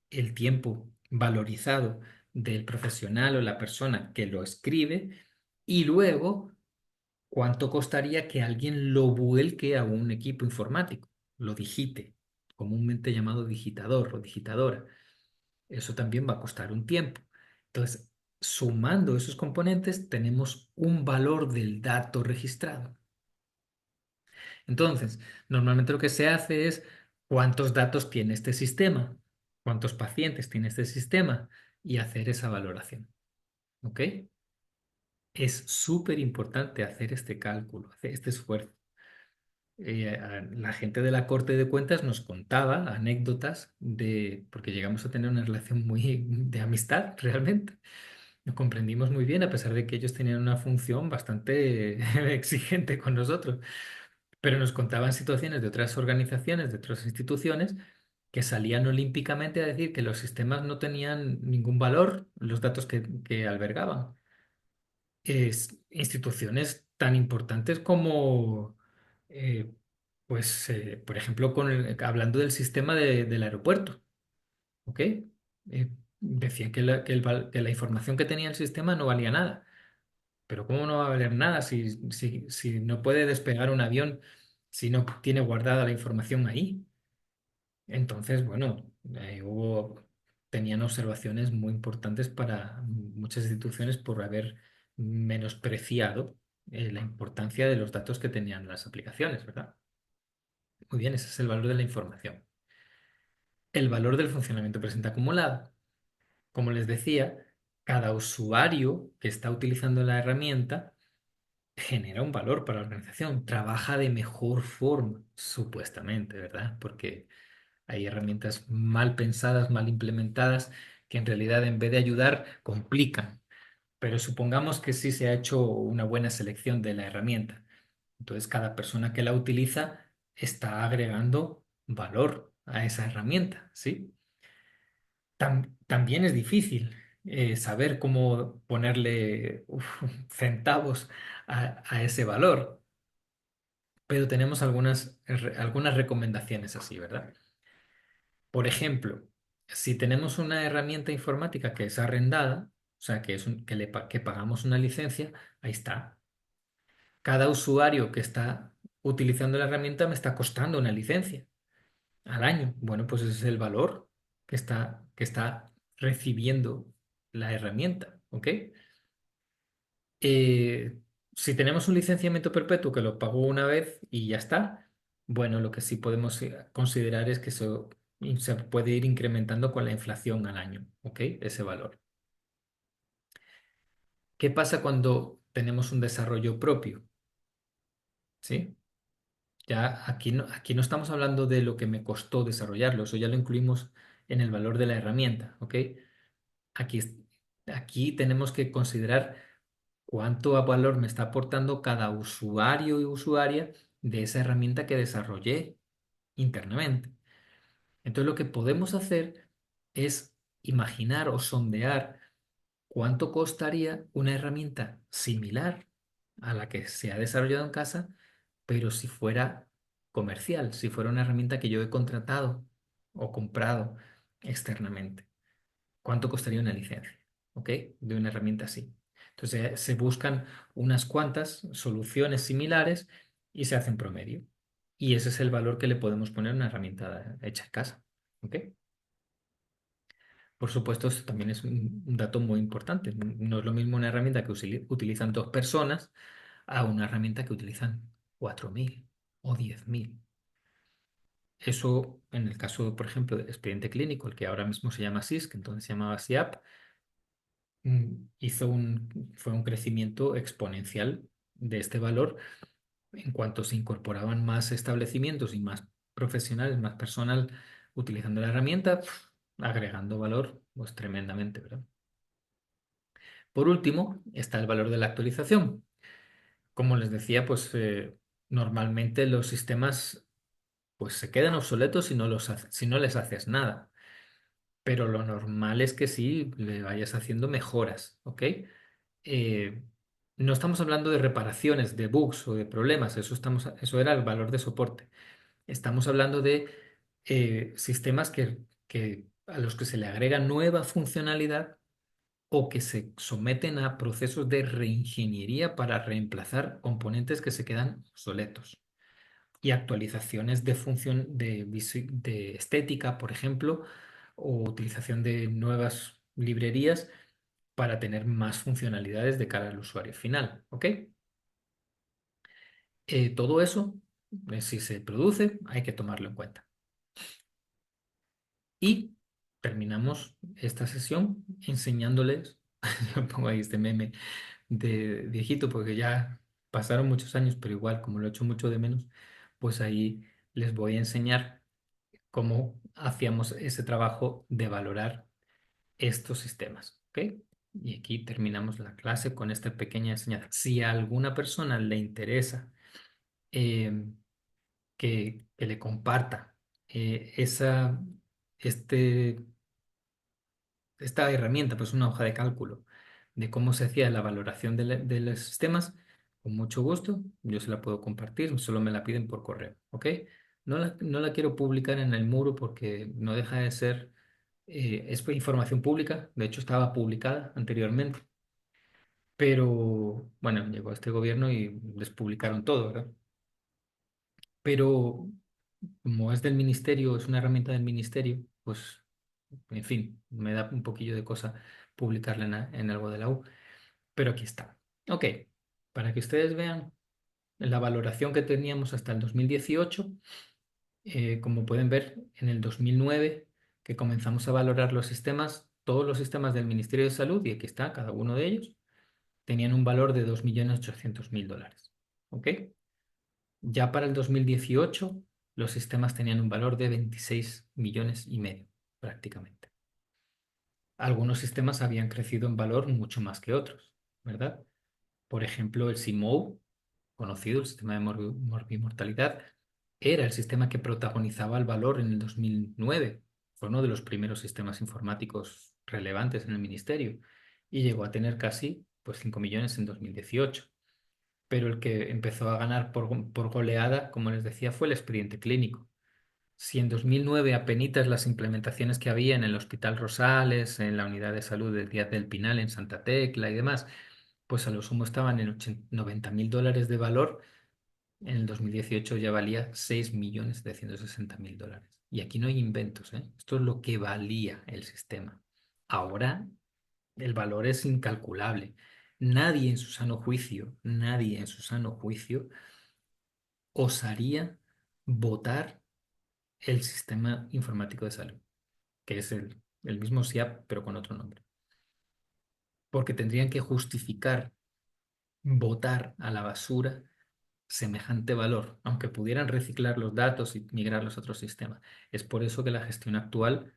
el tiempo valorizado del profesional o la persona que lo escribe y luego cuánto costaría que alguien lo vuelque a un equipo informático, lo digite, comúnmente llamado digitador o digitadora. Eso también va a costar un tiempo. Entonces, sumando esos componentes, tenemos un valor del dato registrado. Entonces, normalmente lo que se hace es cuántos datos tiene este sistema, cuántos pacientes tiene este sistema y hacer esa valoración. ¿Ok? Es súper importante hacer este cálculo, hacer este esfuerzo. La gente de la Corte de Cuentas nos contaba anécdotas porque llegamos a tener una relación muy de amistad realmente. Nos comprendimos muy bien a pesar de que ellos tenían una función bastante exigente con nosotros, pero nos contaban situaciones de otras organizaciones, de otras instituciones, que salían olímpicamente a decir que los sistemas no tenían ningún valor, los datos que albergaban. Instituciones tan importantes como, eh, por ejemplo, hablando del sistema del aeropuerto, ¿ok? Decían que la información que tenía el sistema no valía nada. Pero ¿cómo no va a valer nada si no puede despegar un avión, si no tiene guardada la información ahí? Entonces, bueno, tenían observaciones muy importantes para muchas instituciones por haber menospreciado la importancia de los datos que tenían las aplicaciones, ¿verdad? Muy bien, ese es el valor de la información. El valor del funcionamiento presente acumulado. Como les decía, cada usuario que está utilizando la herramienta genera un valor para la organización, trabaja de mejor forma, supuestamente, ¿verdad? Porque hay herramientas mal pensadas, mal implementadas, que en realidad en vez de ayudar, complican. Pero supongamos que sí se ha hecho una buena selección de la herramienta. Entonces, cada persona que la utiliza está agregando valor a esa herramienta, ¿sí? También es difícil saber cómo ponerle centavos a ese valor, pero tenemos algunas recomendaciones así, ¿verdad? Por ejemplo, si tenemos una herramienta informática que es arrendada, o sea, que pagamos una licencia, ahí está. Cada usuario que está utilizando la herramienta me está costando una licencia al año. Bueno, pues ese es el valor que está recibiendo la herramienta, ¿ok? Eh, si tenemos un licenciamiento perpetuo que lo pago una vez y ya está, bueno, lo que sí podemos considerar es que eso se puede ir incrementando con la inflación al año, ¿ok? Ese valor. ¿Qué pasa cuando tenemos un desarrollo propio? ¿Sí? Ya aquí no estamos hablando de lo que me costó desarrollarlo, eso ya lo incluimos en el valor de la herramienta, ¿ok? Aquí, es- aquí tenemos que considerar cuánto valor me está aportando cada usuario y usuaria de esa herramienta que desarrollé internamente. Entonces lo que podemos hacer es imaginar o sondear cuánto costaría una herramienta similar a la que se ha desarrollado en casa, pero si fuera comercial, si fuera una herramienta que yo he contratado o comprado externamente. ¿Cuánto costaría una licencia? ¿Ok? De una herramienta así. Entonces se buscan unas cuantas soluciones similares y se hacen promedio. Y ese es el valor que le podemos poner a una herramienta hecha en casa. ¿Ok? Por supuesto, esto también es un dato muy importante. No es lo mismo una herramienta que utilizan 2 personas a una herramienta que utilizan 4.000 o 10.000. Eso, en el caso, por ejemplo, del expediente clínico, el que ahora mismo se llama SIS, que entonces se llamaba SIAP, fue un crecimiento exponencial de este valor en cuanto se incorporaban más establecimientos y más profesionales, más personal utilizando la herramienta, agregando valor, pues tremendamente, ¿verdad? Por último, está el valor de la actualización. Como les decía, pues normalmente los sistemas pues se quedan obsoletos si no les haces nada. Pero lo normal es que sí le vayas haciendo mejoras, ¿ok? eh, no estamos hablando de reparaciones, de bugs o de problemas, eso era el valor de soporte. Estamos hablando de sistemas a los que se le agrega nueva funcionalidad o que se someten a procesos de reingeniería para reemplazar componentes que se quedan obsoletos. Y actualizaciones de función de estética, por ejemplo, o utilización de nuevas librerías para tener más funcionalidades de cara al usuario final. ¿Ok? Todo eso, si se produce, hay que tomarlo en cuenta. Y terminamos esta sesión enseñándoles, yo pongo ahí este meme de viejito porque ya pasaron muchos años, pero igual, como lo echo mucho de menos, pues ahí les voy a enseñar cómo hacíamos ese trabajo de valorar estos sistemas. ¿Ok? Y aquí terminamos la clase con esta pequeña enseñanza. Si a alguna persona le interesa eh, que le comparta esa, este, esta herramienta, pues una hoja de cálculo de cómo se hacía la valoración de los sistemas, con mucho gusto, yo se la puedo compartir, solo me la piden por correo, ¿ok? No la quiero publicar en el muro porque no deja de ser, es información pública, de hecho estaba publicada anteriormente, pero bueno, llegó este gobierno y les publicaron todo, ¿verdad? Pero como es del ministerio, es una herramienta del ministerio, pues, en fin, me da un poquillo de cosa publicarla en algo de la U, pero aquí está. Ok, para que ustedes vean la valoración que teníamos hasta el 2018, como pueden ver, en el 2009, que comenzamos a valorar los sistemas, todos los sistemas del Ministerio de Salud, y aquí está cada uno de ellos, tenían un valor de 2.800.000 dólares. ¿Ok? Ya para el 2018, los sistemas tenían un valor de 26,5 millones, prácticamente. Algunos sistemas habían crecido en valor mucho más que otros, ¿verdad? Por ejemplo, el CIMOU, conocido, el sistema de morbimortalidad, era el sistema que protagonizaba el valor en el 2009. Fue uno de los primeros sistemas informáticos relevantes en el ministerio y llegó a tener casi pues, 5 millones en 2018. Pero el que empezó a ganar por goleada, como les decía, fue el expediente clínico. Si en 2009 apenitas las implementaciones que había en el Hospital Rosales, en la unidad de salud de Díaz del Pinal, en Santa Tecla y demás, pues a lo sumo estaban en 90.000 dólares de valor, en el 2018 ya valía 6.760.000 dólares. Y aquí no hay inventos, ¿eh? Esto es lo que valía el sistema. Ahora el valor es incalculable. Nadie en su sano juicio osaría votar el sistema informático de salud, que es el mismo SIAP, pero con otro nombre. Porque tendrían que justificar votar a la basura semejante valor, aunque pudieran reciclar los datos y migrarlos a otro sistema. Es por eso que la gestión actual,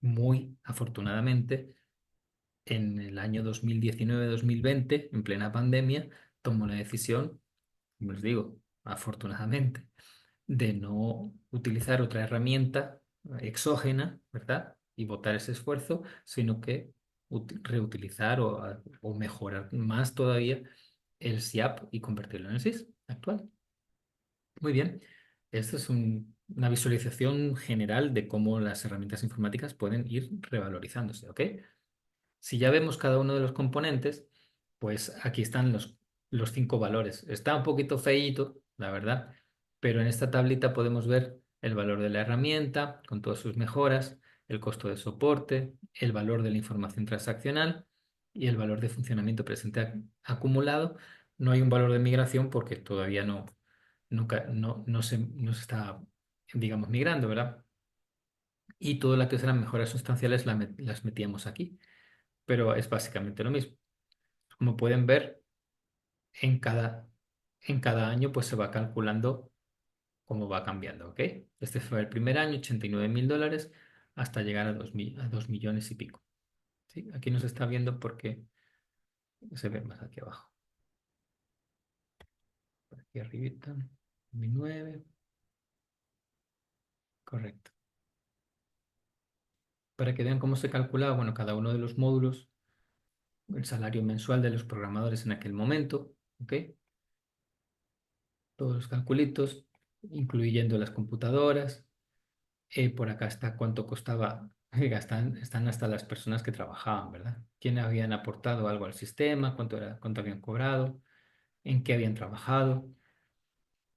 muy afortunadamente, en el año 2019-2020, en plena pandemia, tomó la decisión, como les digo, afortunadamente, de no utilizar otra herramienta exógena, ¿verdad? Y botar ese esfuerzo, sino que reutilizar o mejorar más todavía el SIAP y convertirlo en el SIS actual. Muy bien. Esta es una visualización general de cómo las herramientas informáticas pueden ir revalorizándose, ¿ok? Si ya vemos cada uno de los componentes, pues aquí están los 5 valores. Está un poquito feíto, la verdad, pero en esta tablita podemos ver el valor de la herramienta con todas sus mejoras, el costo de soporte, el valor de la información transaccional y el valor de funcionamiento presente acumulado. No hay un valor de migración porque todavía nunca, no se está, digamos, migrando, ¿verdad? Y todas las que eran mejoras sustanciales las metíamos aquí, pero es básicamente lo mismo. Como pueden ver, en cada año pues se va calculando cómo va cambiando, ¿ok? Este fue el primer año, 89.000 dólares, hasta llegar a 2 millones y pico. ¿Sí? Aquí no se está viendo porque se ve más aquí abajo. Por aquí arribita, 2009, correcto. Para que vean cómo se calcula, bueno, cada uno de los módulos, el salario mensual de los programadores en aquel momento, ¿ok? Todos los calculitos, incluyendo las computadoras. Por acá está cuánto costaba. Oiga, están hasta las personas que trabajaban, ¿verdad? ¿Quién habían aportado algo al sistema? ¿Cuánto habían cobrado? ¿En qué habían trabajado?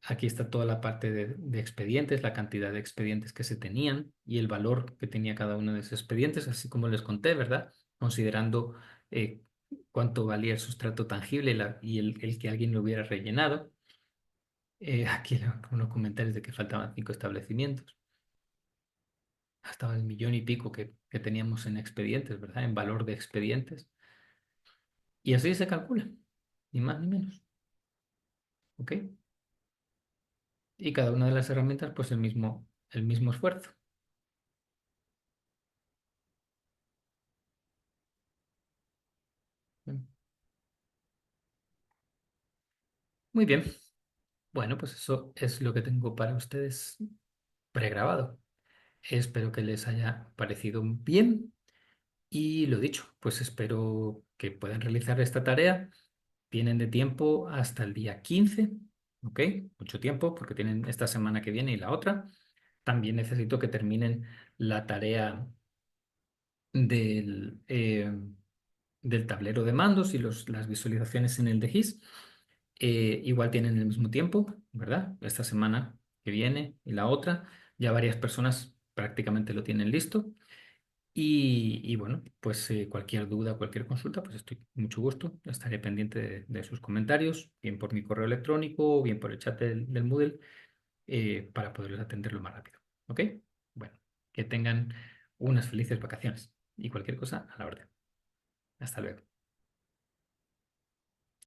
Aquí está toda la parte de expedientes, la cantidad de expedientes que se tenían y el valor que tenía cada uno de esos expedientes, así como les conté, ¿verdad? Considerando eh, cuánto valía el sustrato tangible y el que alguien lo hubiera rellenado. Aquí unos comentarios de que faltaban 5 establecimientos. Hasta el millón y pico que teníamos en expedientes, ¿verdad? En valor de expedientes. Y así se calcula, ni más ni menos. ¿Ok? Y cada una de las herramientas, pues el mismo esfuerzo. Muy bien. Bueno, pues eso es lo que tengo para ustedes pregrabado. Espero que les haya parecido bien. Y lo dicho, pues espero que puedan realizar esta tarea. Tienen de tiempo hasta el día 15, ¿ok? Mucho tiempo porque tienen esta semana que viene y la otra. También necesito que terminen la tarea del tablero de mandos y las visualizaciones en el de GIS. Igual tienen el mismo tiempo, ¿verdad? Esta semana que viene y la otra. Ya varias personas prácticamente lo tienen listo. Y bueno, pues cualquier duda, cualquier consulta, pues estoy con mucho gusto. Estaré pendiente de sus comentarios, bien por mi correo electrónico o bien por el chat del Moodle, para poderlos atender lo más rápido. ¿Ok? Bueno, que tengan unas felices vacaciones y cualquier cosa a la orden. Hasta luego.